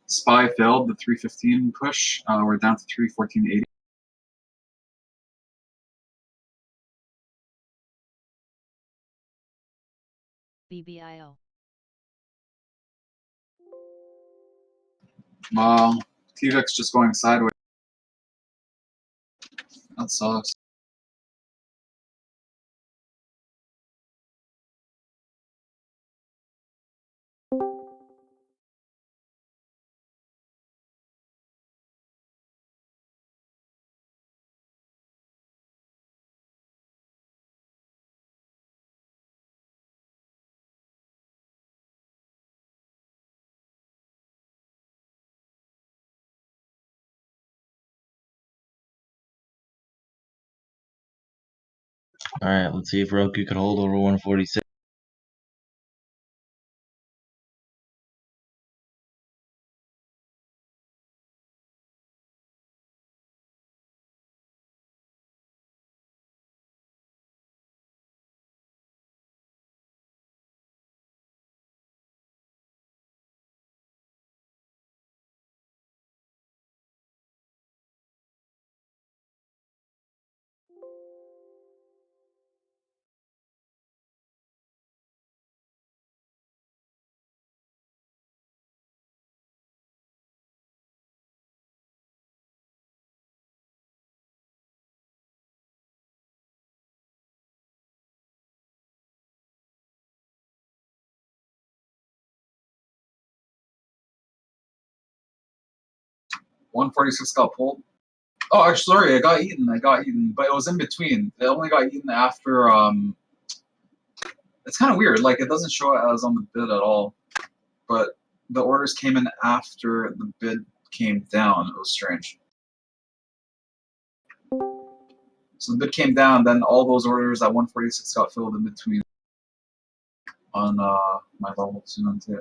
SPY failed the 315 push. We're down to 314.80. BBIO. Well, TVIX just going sideways. That sucks. All right, let's see if Roku could hold over 146. 146 got pulled. Oh, actually, sorry, I got eaten. But it was in between. It only got eaten after. It's kind of weird. Like, it doesn't show it as on the bid at all, but the orders came in after the bid came down. It was strange. So the bid came down, then all those orders at 146 got filled in between on my level 2 and tape.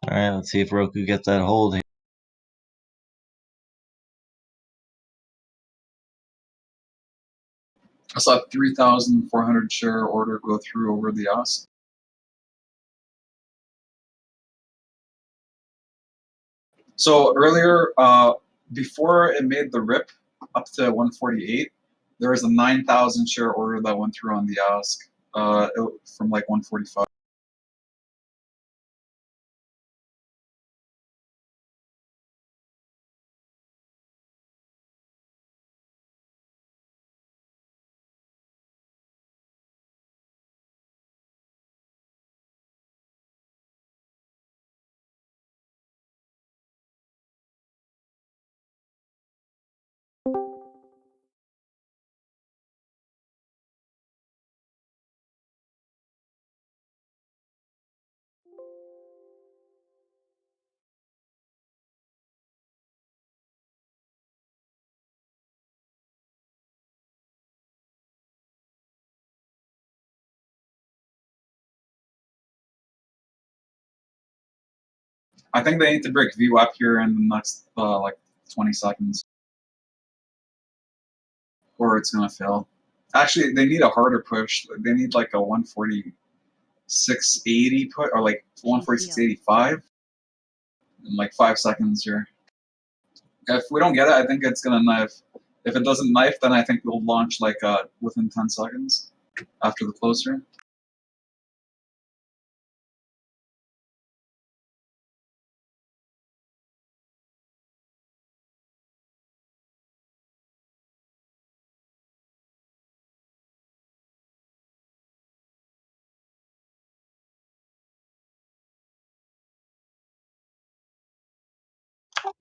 Alright, let's see if Roku gets that hold here. I saw a 3,400 share order go through over the ask. So earlier, before it made the rip up to 148, there was a 9,000 share order that went through on the ask from like 145. I think they need to break VWAP here in the next like 20 seconds, or it's gonna fail. Actually, they need a harder push. They need like a 146.80 put, or like 146.85 in like 5 seconds here. If we don't get it, I think it's gonna knife. If it doesn't knife, then I think we'll launch like within 10 seconds after the close here.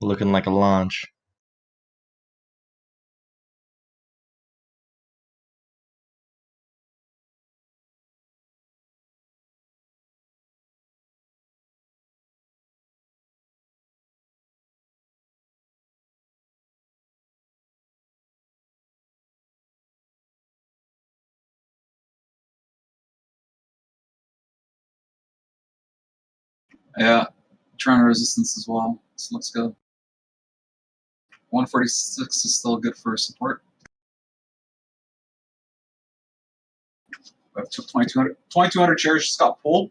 Looking like a launch. Yeah, trying resistance as well. This looks good. 146 is still good for support. We have 2,200 shares just got pulled.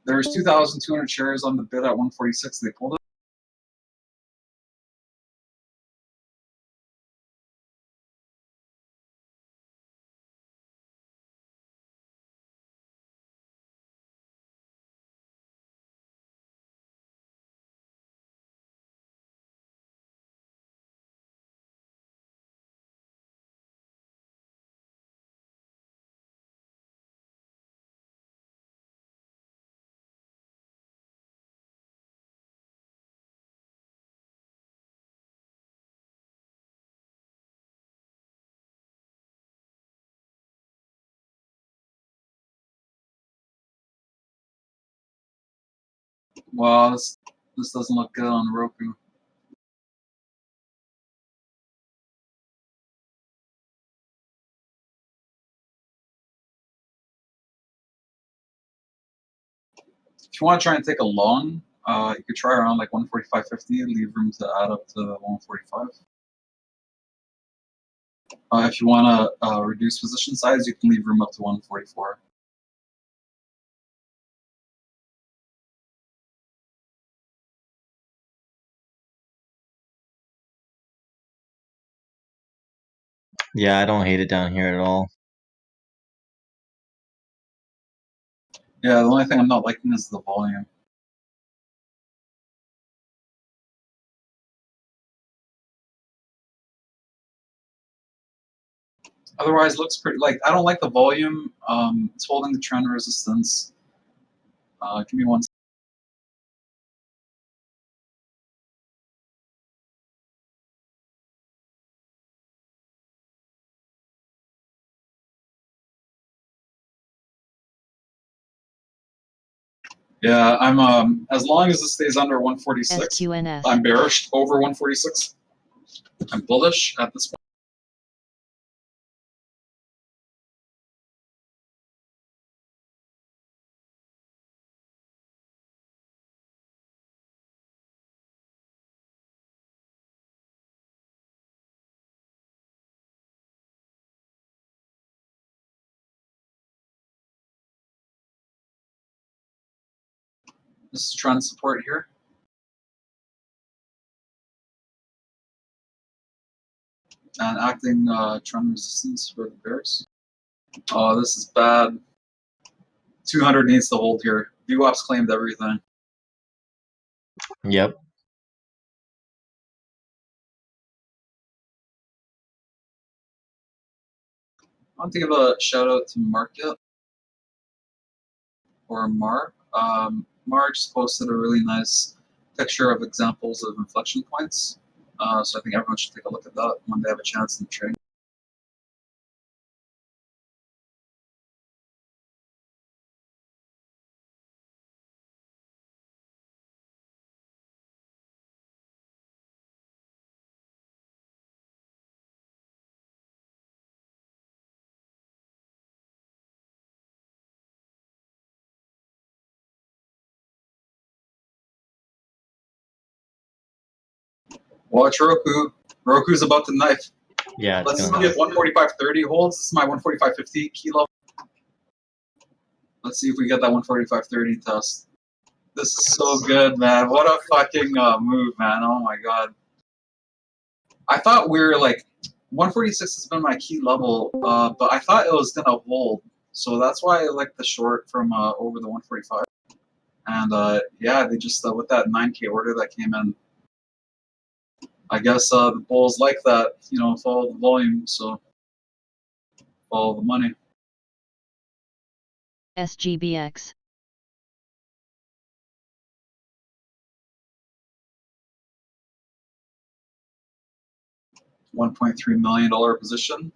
There's 2,200 shares on the bid at 146. They pulled it. Wow, this doesn't look good on Roku. If you want to try and take a long, you could try around like 145.50, leave room to add up to 145. If you want to reduce position size, you can leave room up to 144. Yeah, I don't hate it down here at all. Yeah, the only thing I'm not liking is the volume. Otherwise, looks pretty. Like, I don't like the volume. It's holding the trend resistance. Give me one. Yeah, I'm as long as it stays under 146, SQNS. I'm bearish. Over 146, I'm bullish at this point. This is trend support here. And acting trend resistance for the bears. Oh, this is bad. 200 needs to hold here. VWAP's claimed everything. Yep. I want to give a shout out to Market or Mar. Mar just posted a really nice picture of examples of inflection points. So I think everyone should take a look at that when they have a chance in the trading. Watch Roku. Roku's about to knife. Yeah, it's Let's see gonna. if 145.30 holds. This is my 145.50 key level. Let's see if we get that 145.30 test. This is so good, man. What a fucking move, man. Oh my god. I thought we were like 146 has been my key level, but I thought it was gonna hold. So that's why I like the short from over the 145. And yeah, they just with that 9K order that came in. I guess the bulls like that, you know, follow the volume, so follow the money. SGBX. $1.3 million position.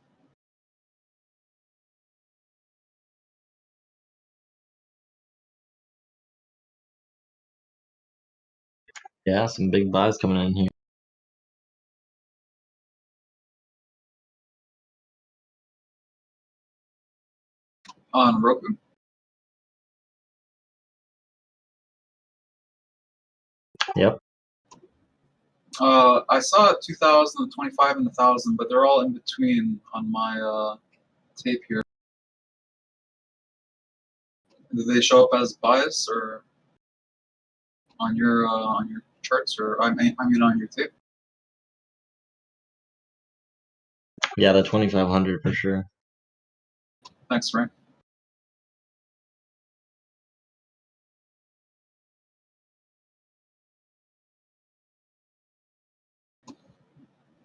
Yeah, some big buys coming in here. On Roku. Yep. I saw 2,000, 25, and 1,000, but they're all in between on my tape here. Do they show up as bias or on your charts, or I mean on your tape? Yeah, the 2,500 for sure. Thanks, Frank.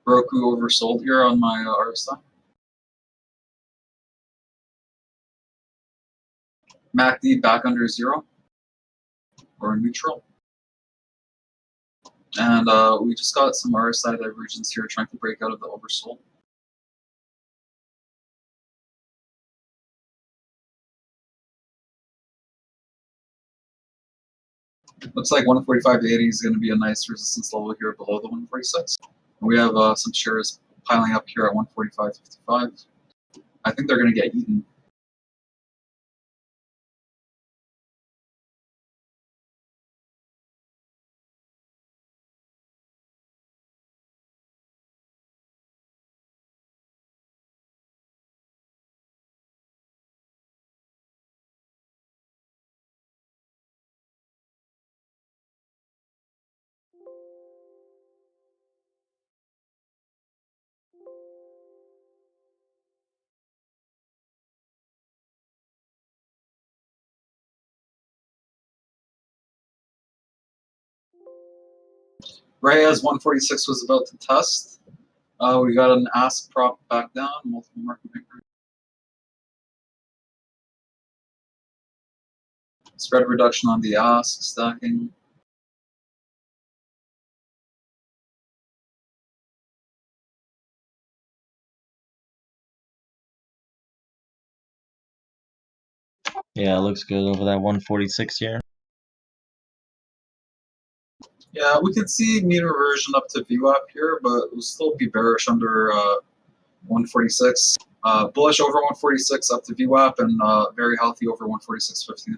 Roku oversold here on my RSI. MACD back under zero or neutral. And we just got some RSI divergence here trying to break out of the oversold. Looks like 145.80 is going to be a nice resistance level here below the 146. We have some shares piling up here at 145.55. I think they're going to get eaten. Reyes 146 was about to test. We got an ask prop back down, multiple market maker. Spread reduction on the ask, stacking. Yeah, it looks good over that 146 here. Yeah, we could see mean reversion up to VWAP here, but it will still be bearish under 146. Bullish over 146 up to VWAP, and very healthy over 146.15.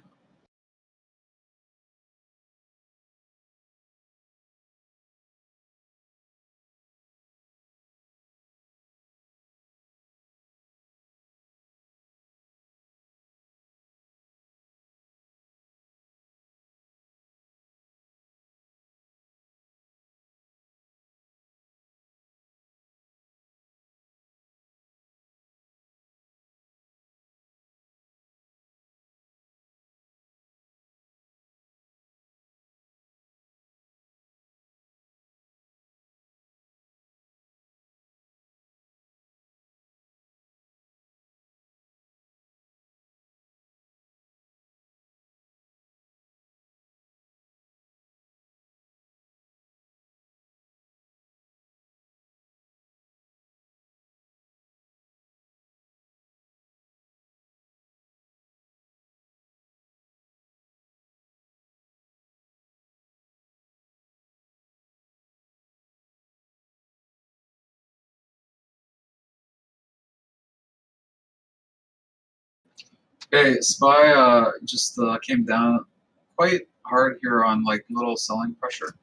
Okay, SPY just came down quite hard here on like little selling pressure.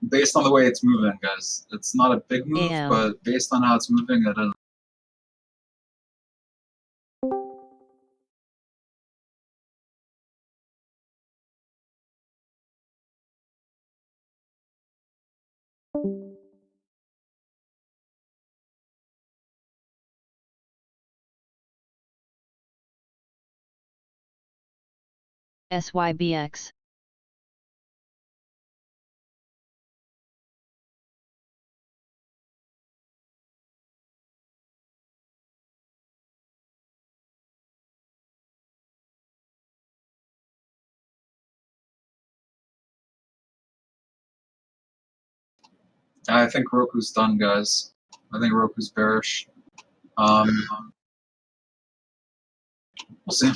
Based on the way it's moving, guys. It's not a big move, Yeah. but based on how it's moving, it is. SYBX. I think Roku's done, guys. I think Roku's bearish. We'll see.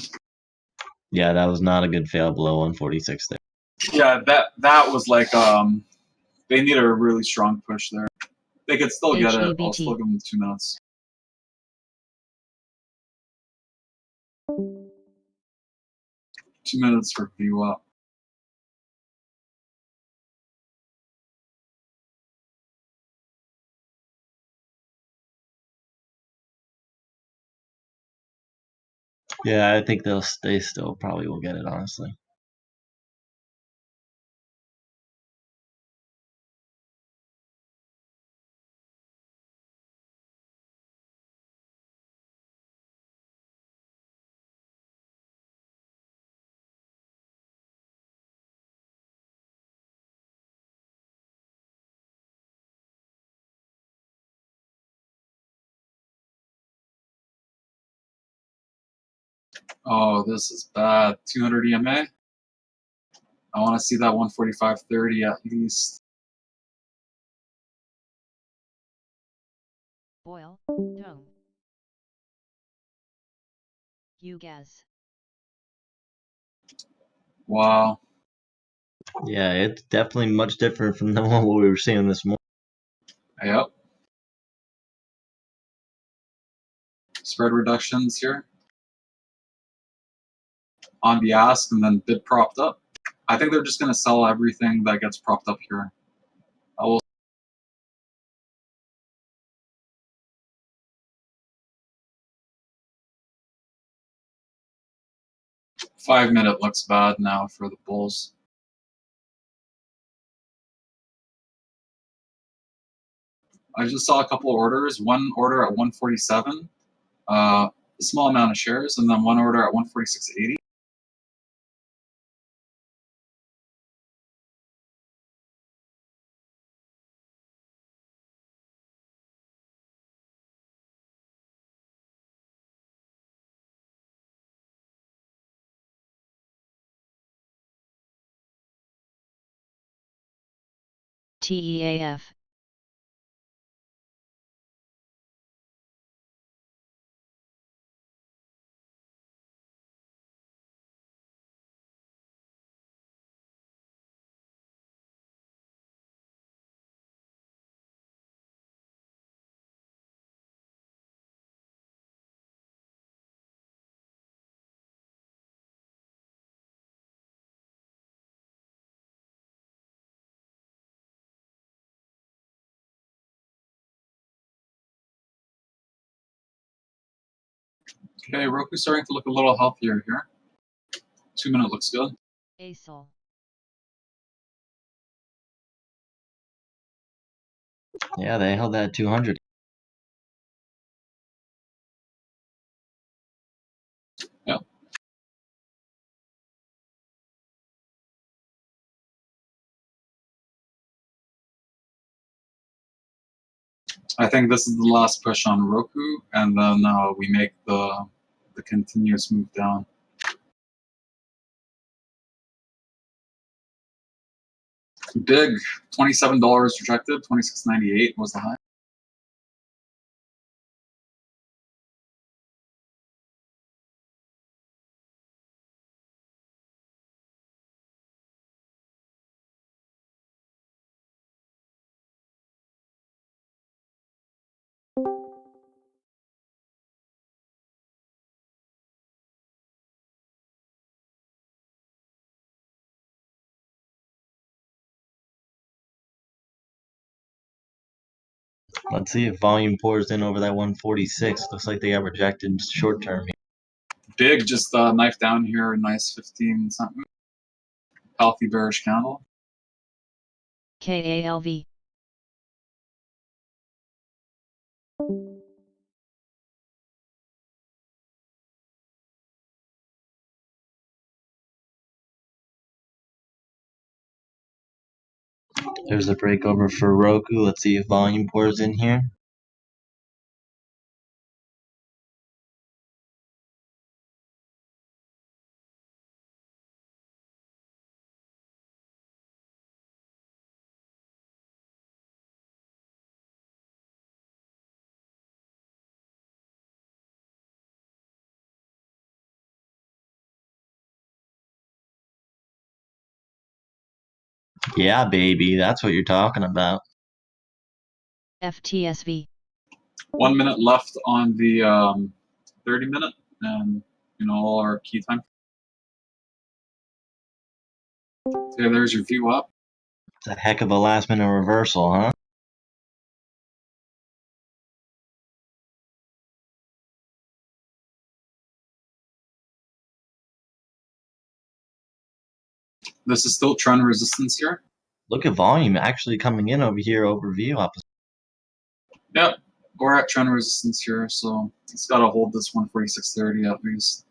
Yeah, that was not a good fail below 146 there. Yeah, that was like they need a really strong push there. They could still get it. I'll still give them 2 minutes. Two minutes for VWAP. Yeah, I think they still probably will get it, honestly. Oh, this is bad. 200 EMA. I want to see that 145.30 at least. Boil. Tone. UGAS. Wow. Yeah, it's definitely much different from the one we were seeing this morning. Yep. Spread reductions here on the ask, and then bid propped up. I think they're just going to sell everything that gets propped up here. I will. Five-minute looks bad now for the bulls. I just saw a couple of orders. One order at 147, a small amount of shares, and then one order at 146.80. STEAF. Okay, Roku's starting to look a little healthier here. 2 minute looks good. ASOL. Yeah, they held that 200. Yep. I think this is the last push on Roku, and then we make the continuous move down. Big, $27 rejected, $26.98 was the high. Let's see if volume pours in over that 146. Looks like they got rejected short term. Big, just knife down here, nice 15 something. Healthy bearish candle. KALV. There's a breakover for Roku. Let's see if volume pours in here. Yeah, baby, that's what you're talking about. FTSV. 1 minute left on the 30 minute, and all our key time. Okay, there's your view up. It's a heck of a last minute reversal, huh? This is still trend resistance here. Look at volume actually coming in over here over view opposite. Yep, we're at trend resistance here, so it's got to hold this 146.30 at least.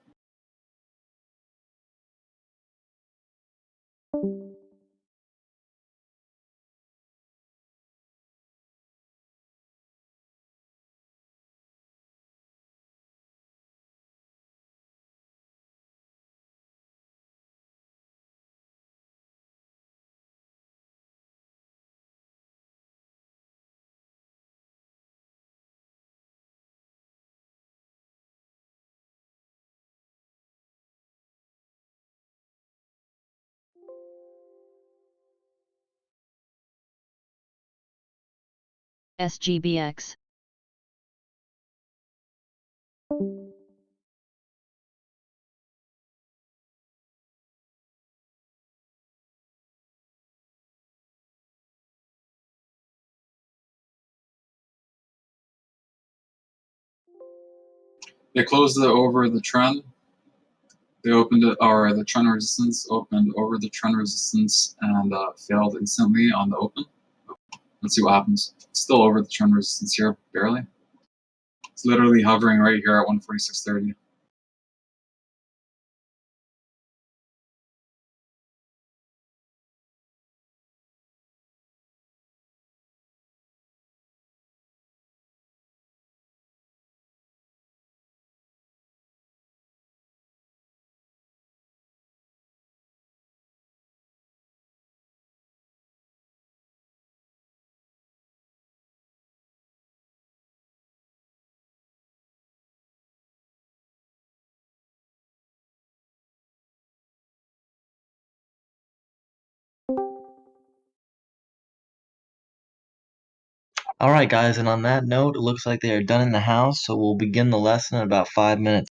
SGBX. They closed it over the trend. They opened it, or the trend resistance opened over the trend resistance and failed instantly on the open. Let's see what happens. It's still over the trend resistance here, barely. It's literally hovering right here at 146.30. Alright guys, and on that note, it looks like they are done in the house, so we'll begin the lesson in about 5 minutes.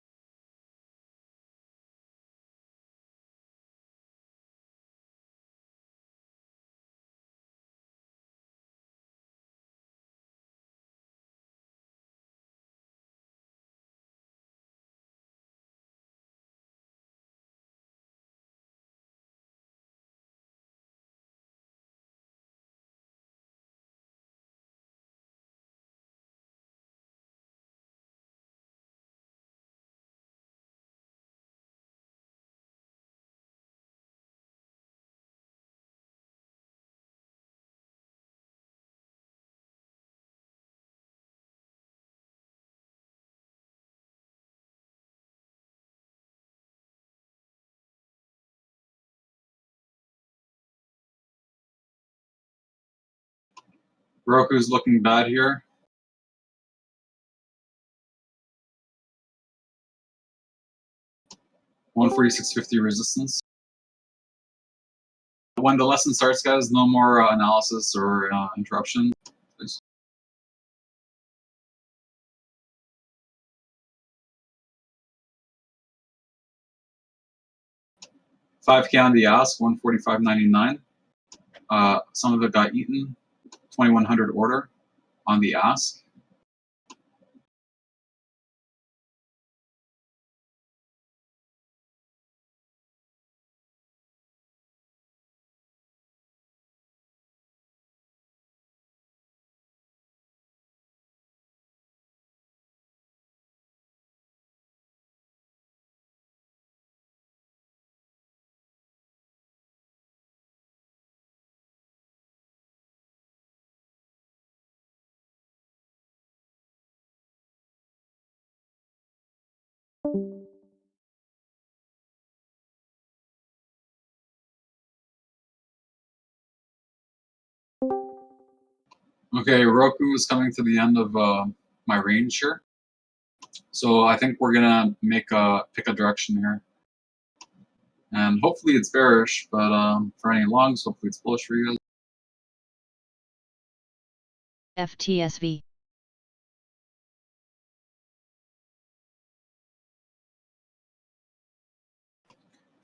Roku's looking bad here. $146.50 resistance. When the lesson starts, guys, no more analysis or interruption, please. 5K on the ask, 145.99. Some of it got eaten. 2100 order on the ask. Okay, Roku is coming to the end of my range here. So I think we're gonna pick a direction here. And hopefully it's bearish, but for any longs, hopefully it's bullish for you guys. FTSV.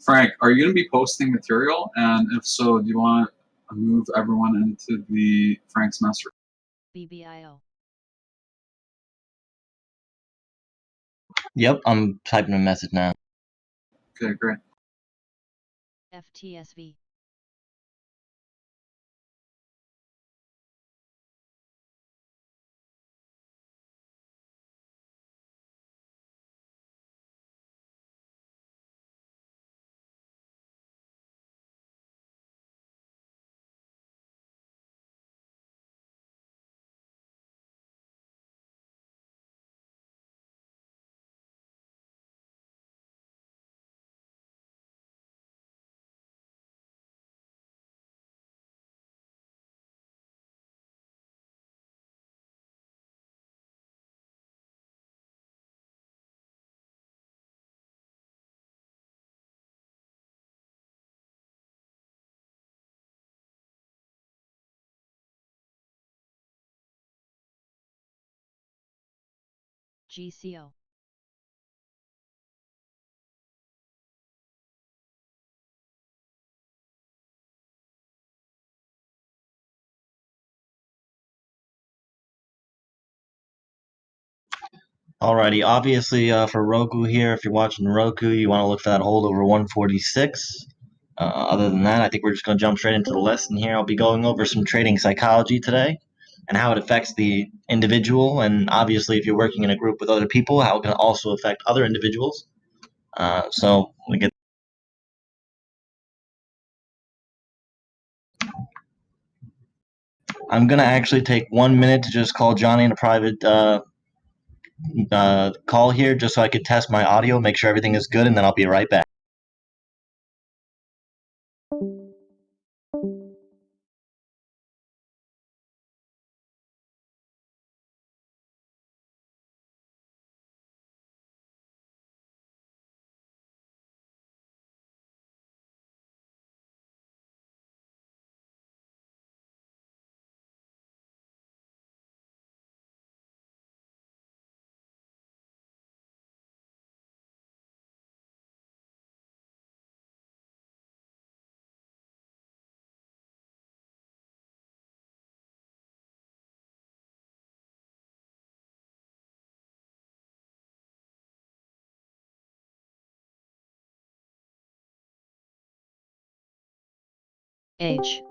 Frank, are you gonna be posting material? And if so, do you want to move everyone into the Frank's master? BBIO. Yep, I'm typing a message now. Okay, great. FTSV. GCO. Alrighty, obviously for Roku here, if you're watching Roku, you want to look for that hold over 146. Other than that, I think we're just going to jump straight into the lesson here. I'll be going over some trading psychology today and how it affects the individual. And obviously, if you're working in a group with other people, how it can also affect other individuals. So we get. I'm going to actually take 1 minute to just call Johnny in a private call here just so I could test my audio, make sure everything is good, and then I'll be right back. H.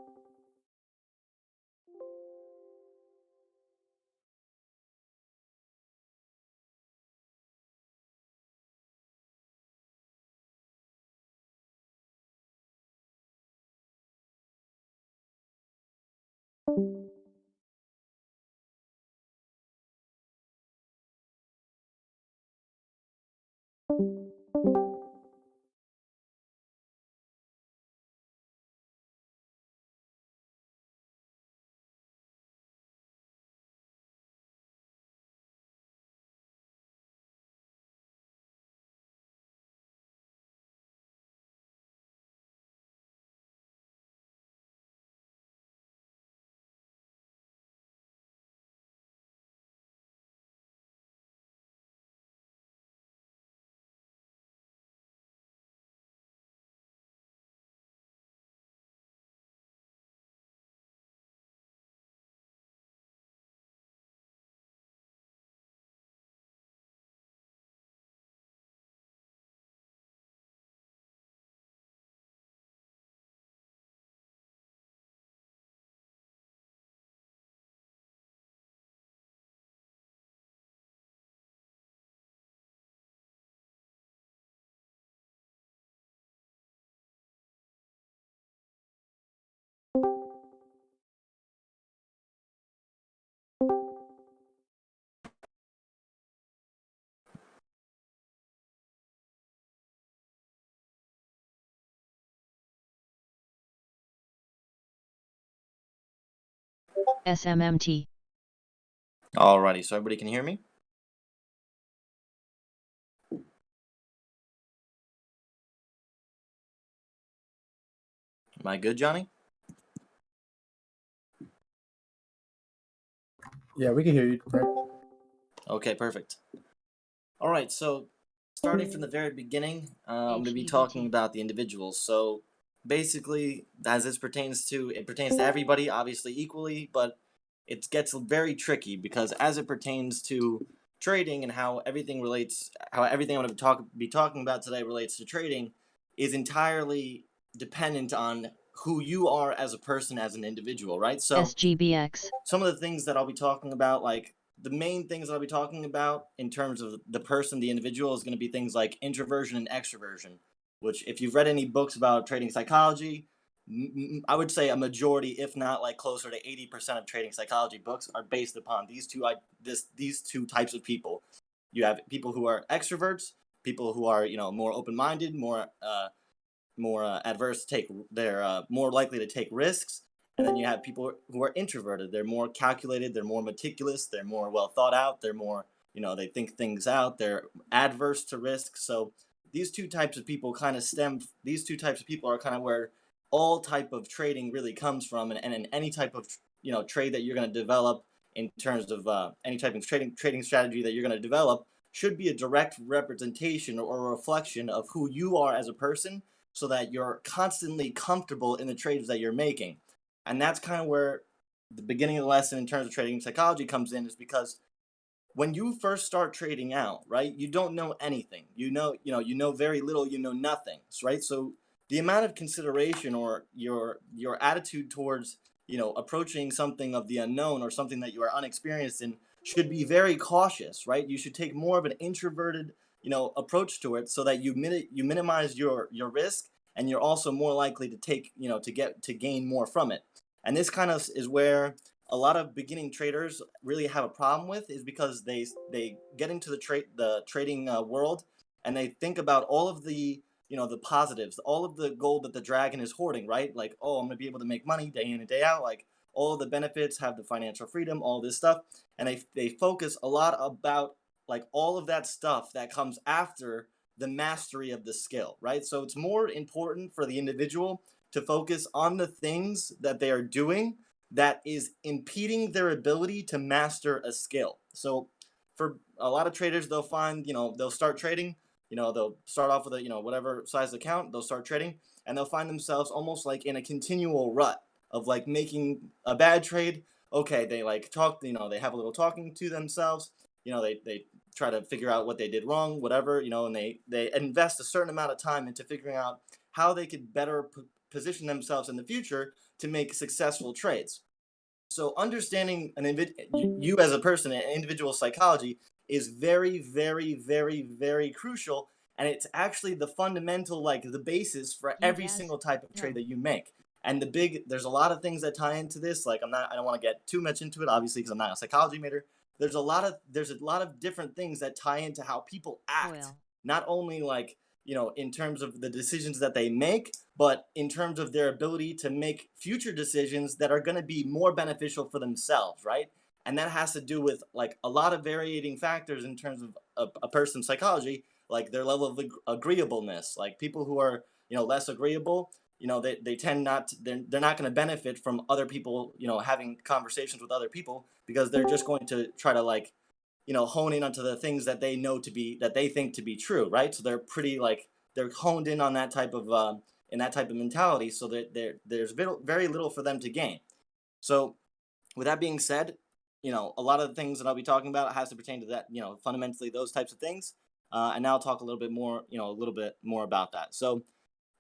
SMMT. Alrighty, so everybody can hear me? Am I good, Johnny? Yeah, we can hear you. Right? Okay, perfect. Alright, so starting from the very beginning, I'm going to be HEVT. talking about the individuals. So basically, as this pertains to, it pertains to everybody, obviously equally, but it gets very tricky because as it pertains to trading and how everything relates, how everything I'm going to be talking about today relates to trading is entirely dependent on who you are as a person, as an individual, right? So SGBX. some of the things that I'll be talking about, like the main things I'll be talking about in terms of the person, the individual, is going to be things like introversion and extroversion, which if you've read any books about trading psychology, I would say a majority, if not like closer to 80% of trading psychology books are based upon these two types of people. You have people who are extroverts, people who are, more open-minded, more adverse to take, they're more likely to take risks. And then you have people who are introverted. They're more calculated, they're more meticulous, they're more well thought out, they're more, they think things out, they're adverse to risk. So these two types of people these two types of people are kind of where all type of trading really comes from. And in any type of trade that you're going to develop, in terms of any type of trading strategy that you're going to develop, should be a direct representation or a reflection of who you are as a person, so that you're constantly comfortable in the trades that you're making. And that's kind of where the beginning of the lesson in terms of trading psychology comes in, is because when you first start trading out, right, you don't know anything. You know very little, you know nothing, right? So the amount of consideration or your attitude towards, approaching something of the unknown or something that you are unexperienced in should be very cautious, right? You should take more of an introverted, approach to it, so that you minimize your risk, and you're also more likely to take, to gain more from it. And this kind of is where a lot of beginning traders really have a problem with, is because they get into the trading world, and they think about all of the, the positives, all of the gold that the dragon is hoarding, right? Like, oh, I'm gonna be able to make money day in and day out, like all of the benefits, have the financial freedom, all this stuff. And they focus a lot about like all of that stuff that comes after the mastery of the skill, right? So it's more important for the individual to focus on the things that they are doing that is impeding their ability to master a skill. So for a lot of traders, they'll find, they'll start trading, they'll start off with a, whatever size account, they'll start trading, and they'll find themselves almost like in a continual rut of like making a bad trade. Okay, they like talk, they have a little talking to themselves, they try to figure out what they did wrong, whatever, and they invest a certain amount of time into figuring out how they could better position themselves in the future to make successful trades. So understanding you as a person, an individual psychology, is very, very, very, very crucial, and it's actually the fundamental, like the basis for every single type of trade that you make. And there's a lot of things that tie into this. Like I don't want to get too much into it, obviously, because I'm not a psychology major. There's a lot of different things that tie into how people act, not only like, in terms of the decisions that they make, but in terms of their ability to make future decisions that are going to be more beneficial for themselves, right? And that has to do with like a lot of varying factors in terms of a person's psychology, like their level of agreeableness. Like people who are, less agreeable, they tend not to, they're not going to benefit from other people, having conversations with other people, because they're just going to try to like, hone in onto the things that they know to be, that they think to be true, right? So they're pretty like, they're honed in on that type of in that type of mentality, so that there's very little for them to gain. So with that being said, a lot of the things that I'll be talking about has to pertain to that, fundamentally those types of things. And now I'll talk a little bit more about that. So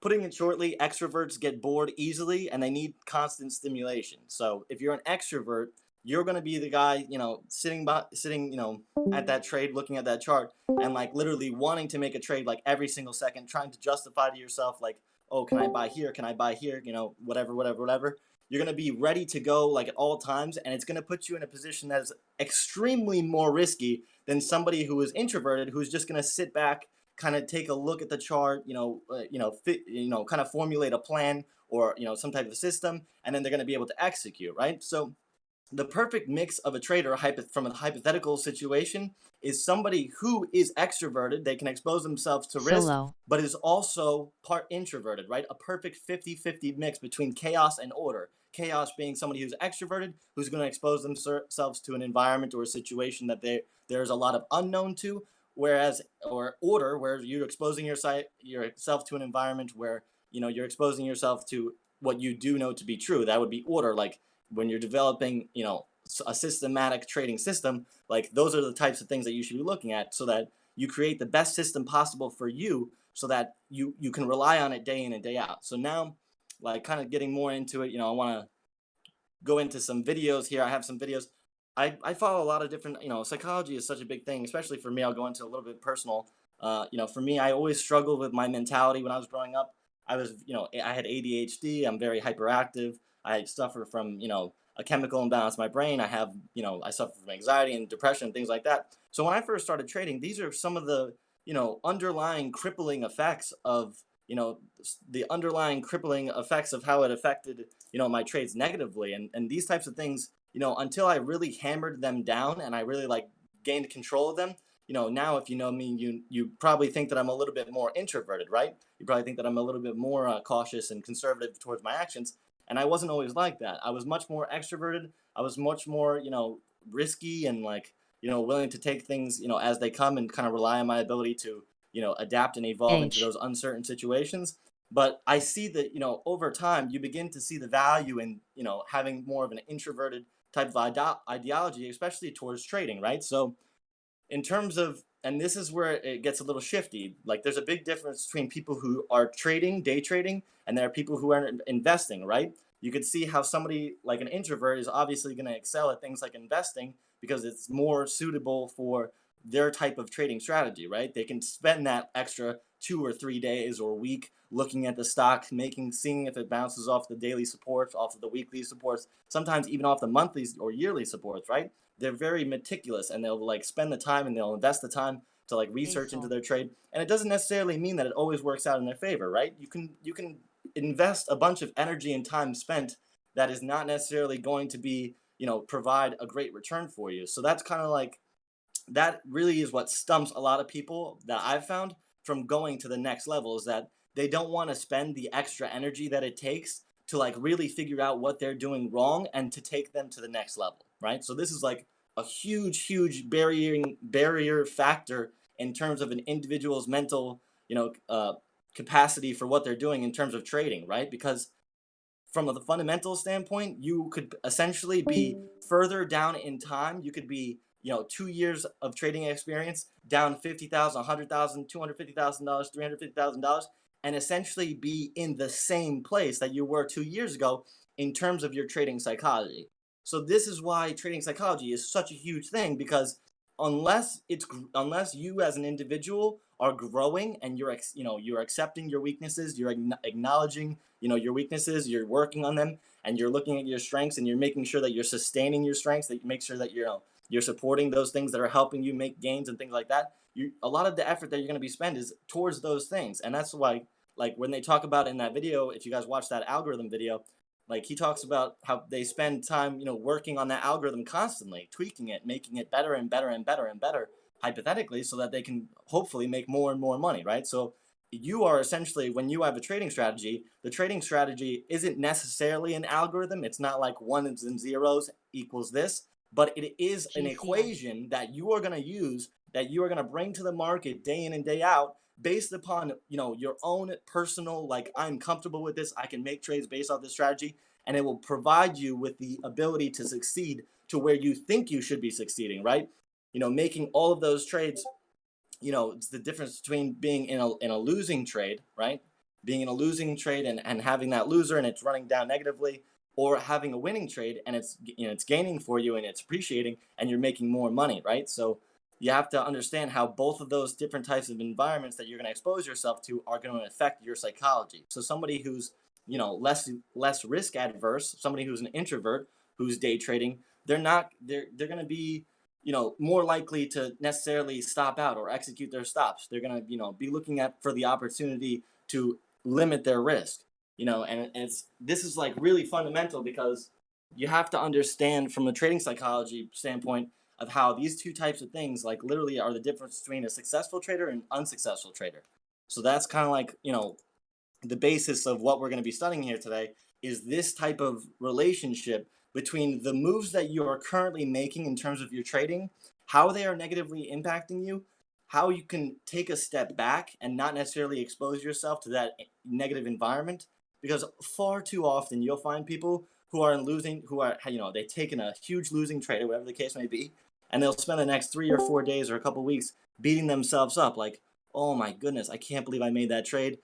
putting it shortly, extroverts get bored easily and they need constant stimulation. So if you're an extrovert, you're going to be the guy, sitting, at that trade, looking at that chart, and like literally wanting to make a trade like every single second, trying to justify to yourself like, oh, can I buy here? Can I buy here? Whatever. You're going to be ready to go like at all times, and it's going to put you in a position that is extremely more risky than somebody who is introverted, who's just going to sit back, kind of take a look at the chart, kind of formulate a plan or, some type of system, and then they're going to be able to execute, right? So the perfect mix of a trader from a hypothetical situation is somebody who is extroverted. They can expose themselves to risk, but is also part introverted, right? A perfect 50-50 mix between chaos and order. Chaos being somebody who's extroverted, who's going to expose themselves to an environment or a situation that there's a lot of unknown to, or order, where you're exposing yourself to an environment where, you're exposing yourself to what you do know to be true. That would be order. Like when you're developing, a systematic trading system, like those are the types of things that you should be looking at, so that you create the best system possible for you, so that you can rely on it day in and day out. So now, like kind of getting more into it, I want to go into some videos here. I have some videos. I follow a lot of different, psychology is such a big thing, especially for me. I'll go into a little bit personal. For me, I always struggled with my mentality when I was growing up. I had ADHD. I'm very hyperactive. I suffer from, a chemical imbalance in my brain. I have, I suffer from anxiety and depression and things like that. So when I first started trading, these are some of the, underlying crippling effects of, the underlying crippling effects of how it affected, my trades negatively. And these types of things, until I really hammered them down and I really like gained control of them, now if you know me, you probably think that I'm a little bit more introverted, right? You probably think that I'm a little bit more cautious and conservative towards my actions. And I wasn't always like that. I was much more extroverted. I was much more, risky and like, willing to take things, as they come, and kind of rely on my ability to, adapt and evolve into those uncertain situations. But I see that, over time, you begin to see the value in, having more of an introverted type of ideology, especially towards trading, right? So in terms of, and this is where it gets a little shifty, like there's a big difference between people who are trading, day trading, and there are people who are investing, right? You could see how somebody like an introvert is obviously going to excel at things like investing, because it's more suitable for their type of trading strategy, right? They can spend that extra 2 or 3 days or week looking at the stock, seeing if it bounces off the daily supports, off of the weekly supports, sometimes even off the monthly or yearly supports, right? They're very meticulous, and they'll like spend the time and they'll invest the time to like research into their trade. And it doesn't necessarily mean that it always works out in their favor, right? You can invest a bunch of energy and time spent that is not necessarily going to be, provide a great return for you. So that's kind of like, that really is what stumps a lot of people that I've found from going to the next level, is that they don't want to spend the extra energy that it takes to like really figure out what they're doing wrong and to take them to the next level, right? So this is like a huge barrier factor in terms of an individual's mental, capacity for what they're doing in terms of trading, right? Because from a fundamental standpoint, you could essentially be further down in time. You could be, 2 years of trading experience down $50,000, $100,000, $250,000, $350,000, and essentially be in the same place that you were 2 years ago in terms of your trading psychology. So this is why trading psychology is such a huge thing, because unless you as an individual are growing and you're accepting your weaknesses, you're acknowledging your weaknesses, you're working on them, and you're looking at your strengths, and you're making sure that you're sustaining your strengths, that you make sure that you're supporting those things that are helping you make gains and things like that. A lot of the effort that you're going to be spent is towards those things. And that's why, like, when they talk about in that video, if you guys watch that algorithm video, like, he talks about how they spend time working on that algorithm constantly, tweaking it, making it better and better and better and better, hypothetically, so that they can hopefully make more and more money, right? So you are essentially, when you have a trading strategy, the trading strategy isn't necessarily an algorithm. It's not like ones and zeros equals this, but it is an GCO. equation that you are going to use, that you are going to bring to the market day in and day out, based upon your own personal, like, I'm comfortable with this, I can make trades based off this strategy, and it will provide you with the ability to succeed to where you think you should be succeeding, right? Making all of those trades. It's the difference between being in a losing trade, right? Being in a losing trade and having that loser and it's running down negatively, or having a winning trade and it's gaining for you and it's appreciating and you're making more money, right? So you have to understand how both of those different types of environments that you're going to expose yourself to are going to affect your psychology. So somebody who's less risk adverse, somebody who's an introvert who's day trading, they're going to be more likely to necessarily stop out or execute their stops. They're going to be looking for the opportunity to limit their risk. And this is like really fundamental, because you have to understand from a trading psychology standpoint of how these two types of things, like, literally are the difference between a successful trader and unsuccessful trader. So that's kind of like the basis of what we're going to be studying here today, is this type of relationship between the moves that you are currently making in terms of your trading, how they are negatively impacting you, how you can take a step back and not necessarily expose yourself to that negative environment. Because far too often you'll find people who are they've taken a huge losing trade, or whatever the case may be, and they'll spend the next 3 or 4 days or a couple weeks beating themselves up, like, oh my goodness, I can't believe I made that trade.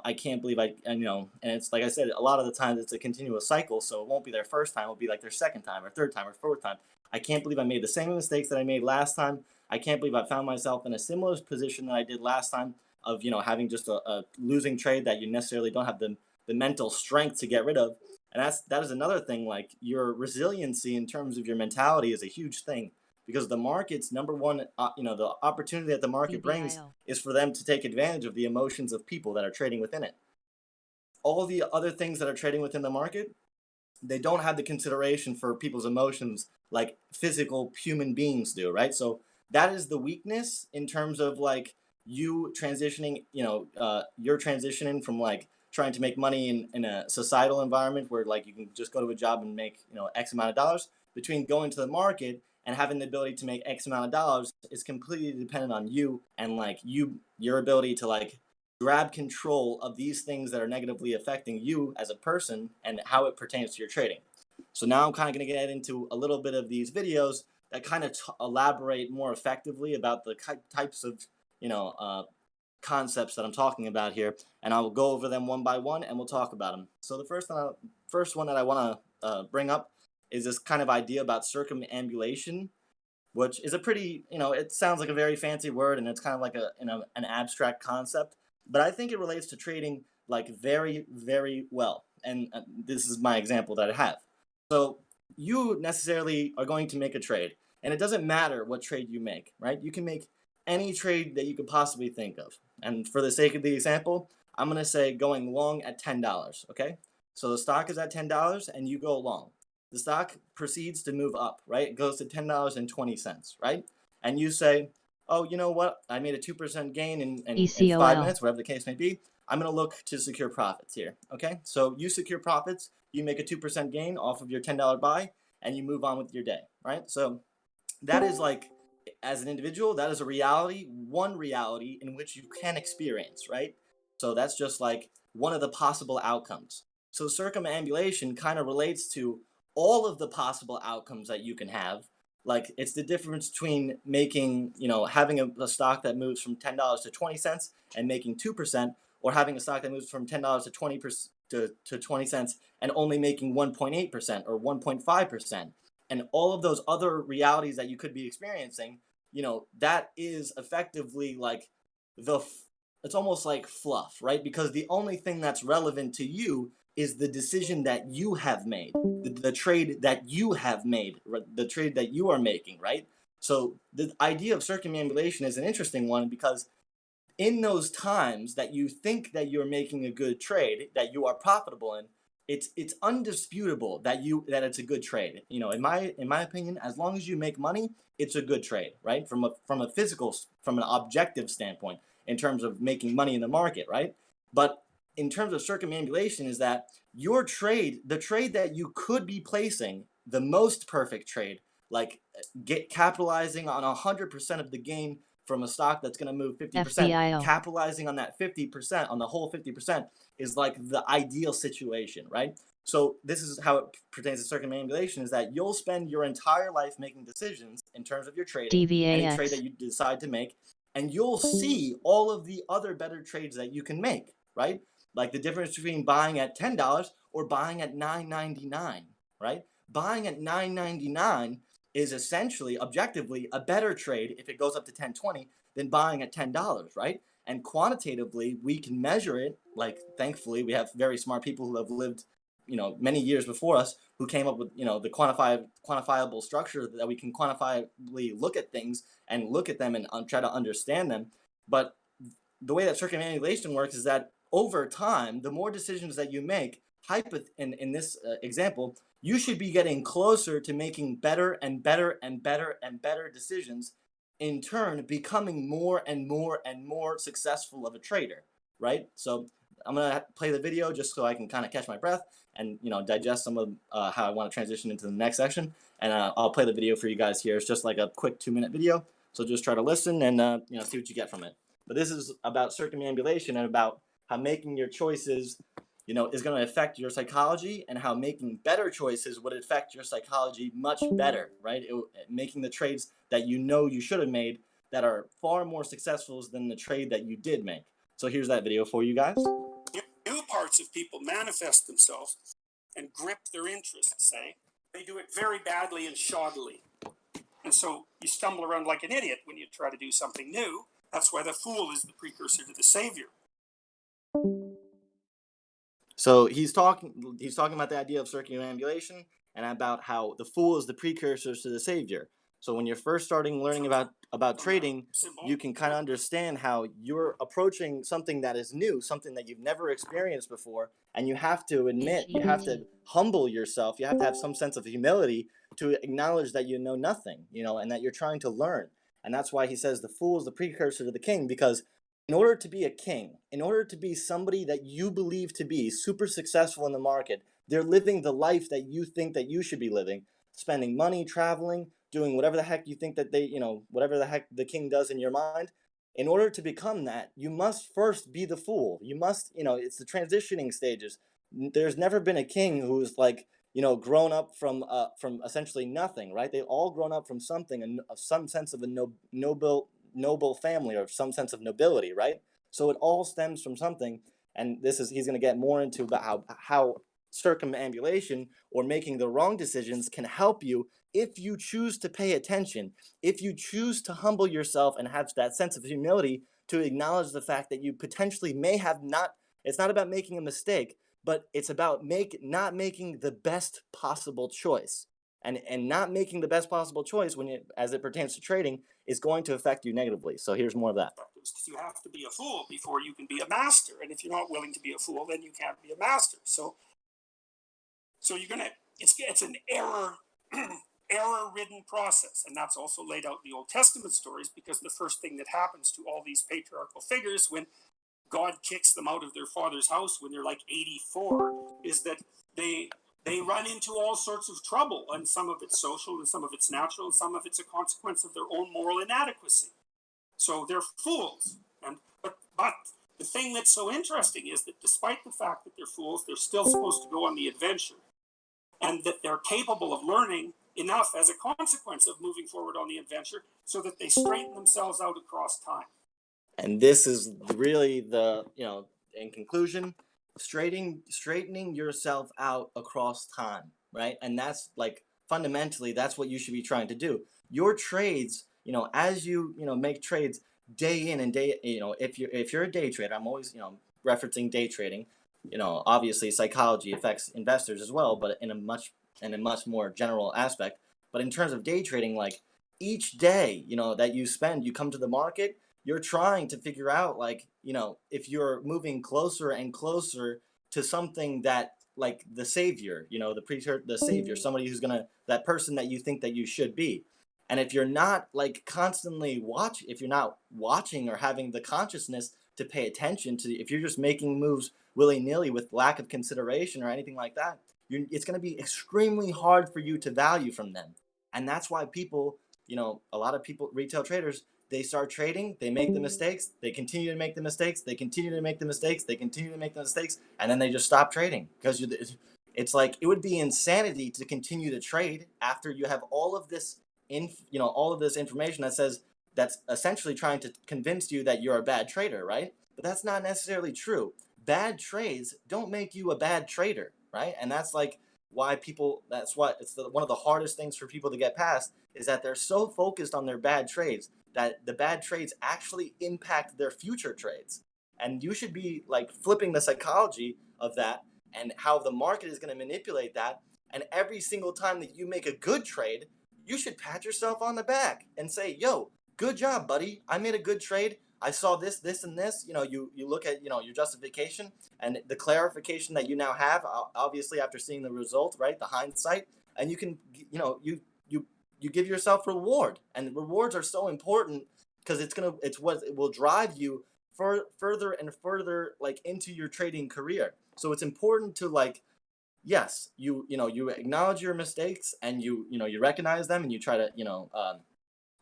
I can't believe and it's like I said, a lot of the times it's a continuous cycle. So it won't be their first time. It'll be like their second time or third time or fourth time. I can't believe I made the same mistakes that I made last time. I can't believe I found myself in a similar position that I did last time of, having just a losing trade that you necessarily don't have the mental strength to get rid of. And that is another thing. Like, your resiliency in terms of your mentality is a huge thing, because the market's number one, the opportunity that the market brings BBIO. is for them to take advantage of the emotions of people that are trading within it. All the other things that are trading within the market, they don't have the consideration for people's emotions like physical human beings do, right? So that is the weakness in terms of, like, you transitioning, you're transitioning from, like, trying to make money in a societal environment where, like, you can just go to a job and make, X amount of dollars, between going to the market and having the ability to make X amount of dollars is completely dependent on you, and, like, your ability to, like, grab control of these things that are negatively affecting you as a person and how it pertains to your trading. So now I'm kind of going to get into a little bit of these videos that kind of elaborate more effectively about the types of concepts that I'm talking about here, and I will go over them one by one and we'll talk about them. So the first one that I want to bring up is this kind of idea about circumambulation, which is a pretty, it sounds like a very fancy word, and it's kind of like an abstract concept, but I think it relates to trading, like, very, very well. And this is my example that I have. So you necessarily are going to make a trade, and it doesn't matter what trade you make, right? You can make any trade that you could possibly think of. And for the sake of the example, I'm going to say going long at $10, okay? So the stock is at $10 and you go long. The stock proceeds to move up, right? It goes to $10.20, right? And you say, oh, you know what? I made a 2% gain in 5 ECOL. minutes, whatever the case may be. I'm going to look to secure profits here, okay? So you secure profits, you make a 2% gain off of your $10 buy, and you move on with your day, right? So that is, like, as an individual, that is a reality, one reality in which you can experience, right? So that's just, like, one of the possible outcomes. So circumambulation kind of relates to all of the possible outcomes that you can have. Like, it's the difference between making, having a stock that moves from $10 to 20 cents and making 2%, or having a stock that moves from $10 to 20% to 20 cents and only making 1.8% or 1.5%, and all of those other realities that you could be experiencing, that is effectively like it's almost like fluff, right? Because the only thing that's relevant to you is the decision that you have made, the trade that you have made, the trade that you are making, right? So the idea of circumambulation is an interesting one, because in those times that you think that you're making a good trade, that you are profitable in, it's undisputable that it's a good trade. In my opinion, as long as you make money, it's a good trade, right? From an objective standpoint, in terms of making money in the market, right? But in terms of circumambulation, is that your trade, the trade that you could be placing, the most perfect trade, like capitalizing on 100% of the gain from a stock that's going to move 50%, FBIO. capitalizing on that 50%, on the whole 50%, is like the ideal situation, right? So this is how it pertains to circumambulation, is that you'll spend your entire life making decisions in terms of your trading, any trade that you decide to make, and you'll see all of the other better trades that you can make, right? Like the difference between buying at $10 or buying at $9.99, right? Buying at $9.99 is essentially, objectively, a better trade if it goes up to $10.20 than buying at $10, right? And quantitatively, we can measure it. Like, thankfully, we have very smart people who have lived, many years before us, who came up with, the quantifiable structure that we can quantifiably look at things and look at them and try to understand them. But the way that circumambulation works is that over time, the more decisions that you make, in this example, you should be getting closer to making better and better and better and better decisions, in turn becoming more and more and more successful of a trader, right? So I'm going to play the video just so I can kind of catch my breath and digest some of how I want to transition into the next section. And I'll play the video for you guys here. It's just like a quick 2-minute video, so just try to listen and see what you get from it. But this is about circumambulation and about how making your choices is going to affect your psychology, and how making better choices would affect your psychology much better, right? Making the trades that you should have made that are far more successful than the trade that you did make. So here's that video for you guys. New parts of people manifest themselves and grip their interests, say. They do it very badly and shoddily. And so you stumble around like an idiot when you try to do something new. That's why the fool is the precursor to the savior. So he's talking about the idea of circumambulation and about how the fool is the precursor to the savior. So when you're first starting learning about trading, you can kind of understand how you're approaching something that is new, something that you've never experienced before, and you have to admit, you have to humble yourself, you have to have some sense of humility to acknowledge that you know nothing, and that you're trying to learn. And that's why he says the fool is the precursor to the king, because in order to be a king, in order to be somebody that you believe to be super successful in the market, they're living the life that you think that you should be living, spending money, traveling, doing whatever the heck you think that whatever the heck the king does in your mind. In order to become that, you must first be the fool. You must, it's the transitioning stages. There's never been a king who's like, grown up from essentially nothing, right? They've all grown up from something, some sense of a noble family, or some sense of nobility, right? So it all stems from something, and he's going to get more into about how circumambulation, or making the wrong decisions, can help you if you choose to pay attention, if you choose to humble yourself and have that sense of humility to acknowledge the fact that you potentially may have not. It's not about making a mistake, but it's about not making the best possible choice. And not making the best possible choice as it pertains to trading is going to affect you negatively. So here's more of that. Because you have to be a fool before you can be a master. And if you're not willing to be a fool, then you can't be a master. So it's an error-ridden process. And that's also laid out in the Old Testament stories, because the first thing that happens to all these patriarchal figures when God kicks them out of their father's house when they're like 84 is that they run into all sorts of trouble, and some of it's social and some of it's natural and some of it's a consequence of their own moral inadequacy. So they're fools. But the thing that's so interesting is that despite the fact that they're fools, they're still supposed to go on the adventure, and that they're capable of learning enough as a consequence of moving forward on the adventure so that they straighten themselves out across time. And this is really in conclusion, straightening yourself out across time, right? And that's like fundamentally that's what you should be trying to do. Your trades, as you make trades day in and day, if you're a day trader, I'm always referencing day trading. Obviously psychology affects investors as well, but in a much more general aspect. But in terms of day trading, like each day, that you spend, you come to the market, you're trying to figure out like, if you're moving closer and closer to something that like the savior, the savior, somebody who's gonna, that person that you think that you should be. And if you're not like constantly if you're not watching or having the consciousness to pay attention to, if you're just making moves willy-nilly with lack of consideration or anything like that, it's going to be extremely hard for you to value from them. And that's why people, a lot of people, retail traders, they start trading, they make the mistakes, they continue to make the mistakes, they continue to make the mistakes, they continue to make the mistakes, and then they just stop trading. Because it's like, it would be insanity to continue to trade after you have all of this all of this information that says, that's essentially trying to convince you that you're a bad trader, right? But that's not necessarily true. Bad trades don't make you a bad trader, right? And that's like why that's what it's one of the hardest things for people to get past, is that they're so focused on their bad trades that the bad trades actually impact their future trades. And you should be like flipping the psychology of that and how the market is going to manipulate that. And every single time that you make a good trade, you should pat yourself on the back and say, yo, good job, buddy. I made a good trade. I saw this, this, and this. You look at, your justification and the clarification that you now have, obviously after seeing the result, right? The hindsight, and you can, you give yourself reward, and rewards are so important because it's what it will drive you further and further, like into your trading career. So it's important to like, yes, you acknowledge your mistakes and you recognize them and you try to,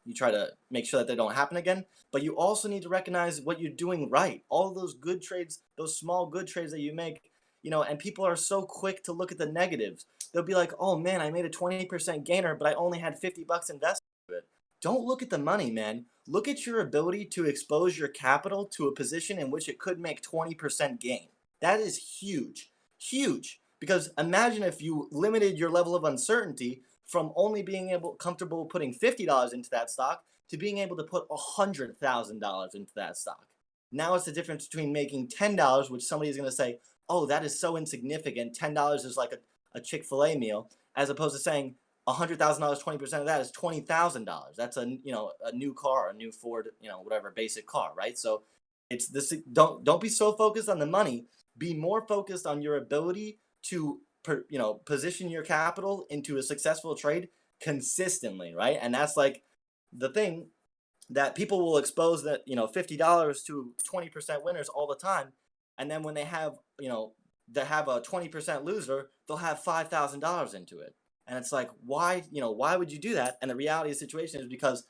you try to make sure that they don't happen again, but you also need to recognize what you're doing right. All of those good trades, those small good trades that you make, and people are so quick to look at the negatives. They'll be like, oh man, I made a 20% gainer, but I only had $50 invested into it. Don't look at the money, man. Look at your ability to expose your capital to a position in which it could make 20% gain. That is huge, huge. Because imagine if you limited your level of uncertainty from only being comfortable putting $50 into that stock to being able to put $100,000 into that stock. Now it's the difference between making $10, which somebody is going to say, oh, that is so insignificant. $10 is like a Chick-fil-A meal, as opposed to saying $100,000, 20% of that is $20,000. That's a new car, a new Ford, whatever basic car, right? So it's this. Don't be so focused on the money. Be more focused on your ability to position your capital into a successful trade consistently, right? And that's like the thing that people will expose that $50 to 20% winners all the time, and then when they have they have a 20% loser, they'll have $5,000 into it, and it's like, why would you do that? And the reality of the situation is because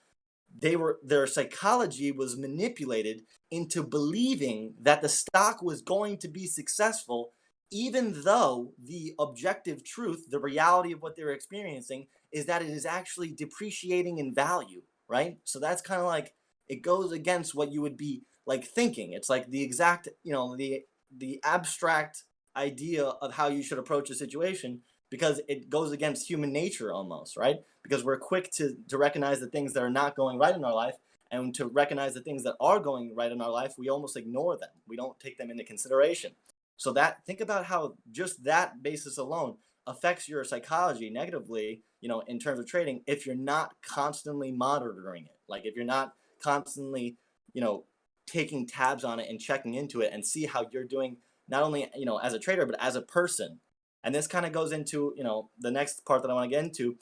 their psychology was manipulated into believing that the stock was going to be successful, even though the objective truth, the reality of what they're experiencing, is that it is actually depreciating in value, right? So that's kind of like, it goes against what you would be like thinking. It's like the exact, the abstract idea of how you should approach a situation, because it goes against human nature almost, right? Because we're quick to recognize the things that are not going right in our life, and to recognize the things that are going right in our life, we almost ignore them. We don't take them into consideration. So think about how just that basis alone affects your psychology negatively, in terms of trading, if you're not constantly monitoring it. Like if you're not constantly, taking tabs on it and checking into it and see how you're doing, not only, as a trader, but as a person. And this kind of goes into, the next part that I want to get into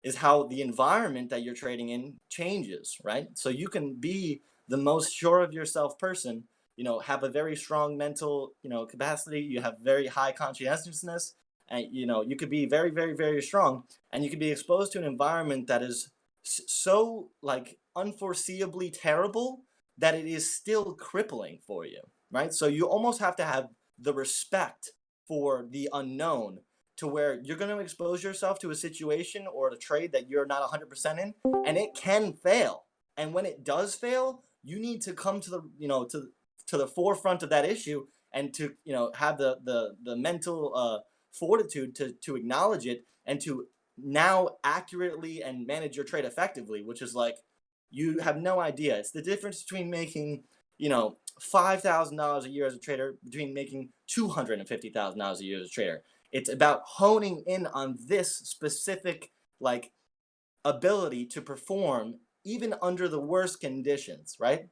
is how the environment that you're trading in changes, right? So you can be the most sure of yourself person, have a very strong mental, capacity. You have very high conscientiousness, and, you could be very, very, very strong, and you could be exposed to an environment that is so like unforeseeably terrible that it is still crippling for you, right? So you almost have to have the respect for the unknown, to where you're going to expose yourself to a situation or a trade that you're not 100% in, and it can fail. And when it does fail, you need to come to the, to the forefront of that issue and to, you know, have the mental fortitude to acknowledge it and to now accurately and manage your trade effectively, which is like, you have no idea. It's the difference between making, you know, $5,000 a year as a trader between making $250,000 a year as a trader. It's about honing in on this specific like ability to perform even under the worst conditions, right?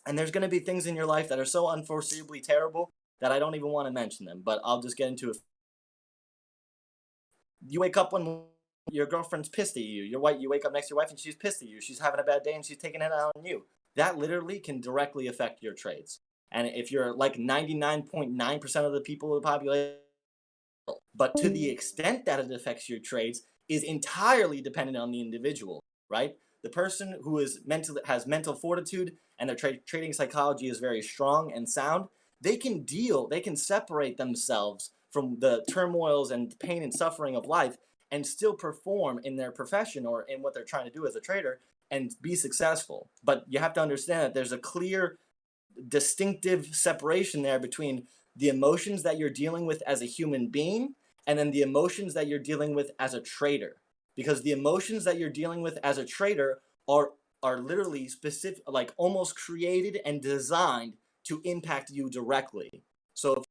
And there's going to be things in your life that are so unforeseeably terrible that I don't even want to mention them, but I'll just get into it. You wake up one morning, your girlfriend's pissed at you. You wake up next to your wife and she's pissed at you. She's having a bad day and she's taking it out on you. That literally can directly affect your trades. And if you're like 99.9% of the people of the population, but to the extent that it affects your trades is entirely dependent on the individual, right? The person who is has mental fortitude and their trading psychology is very strong and sound, they can separate themselves from the turmoils and pain and suffering of life and still perform in their profession or in what they're trying to do as a trader and be successful. But you have to understand that there's a clear, distinctive separation there between the emotions that you're dealing with as a human being and then the emotions that you're dealing with as a trader. Because the emotions that you're dealing with as a trader are literally specific, like almost created and designed to impact you directly. So if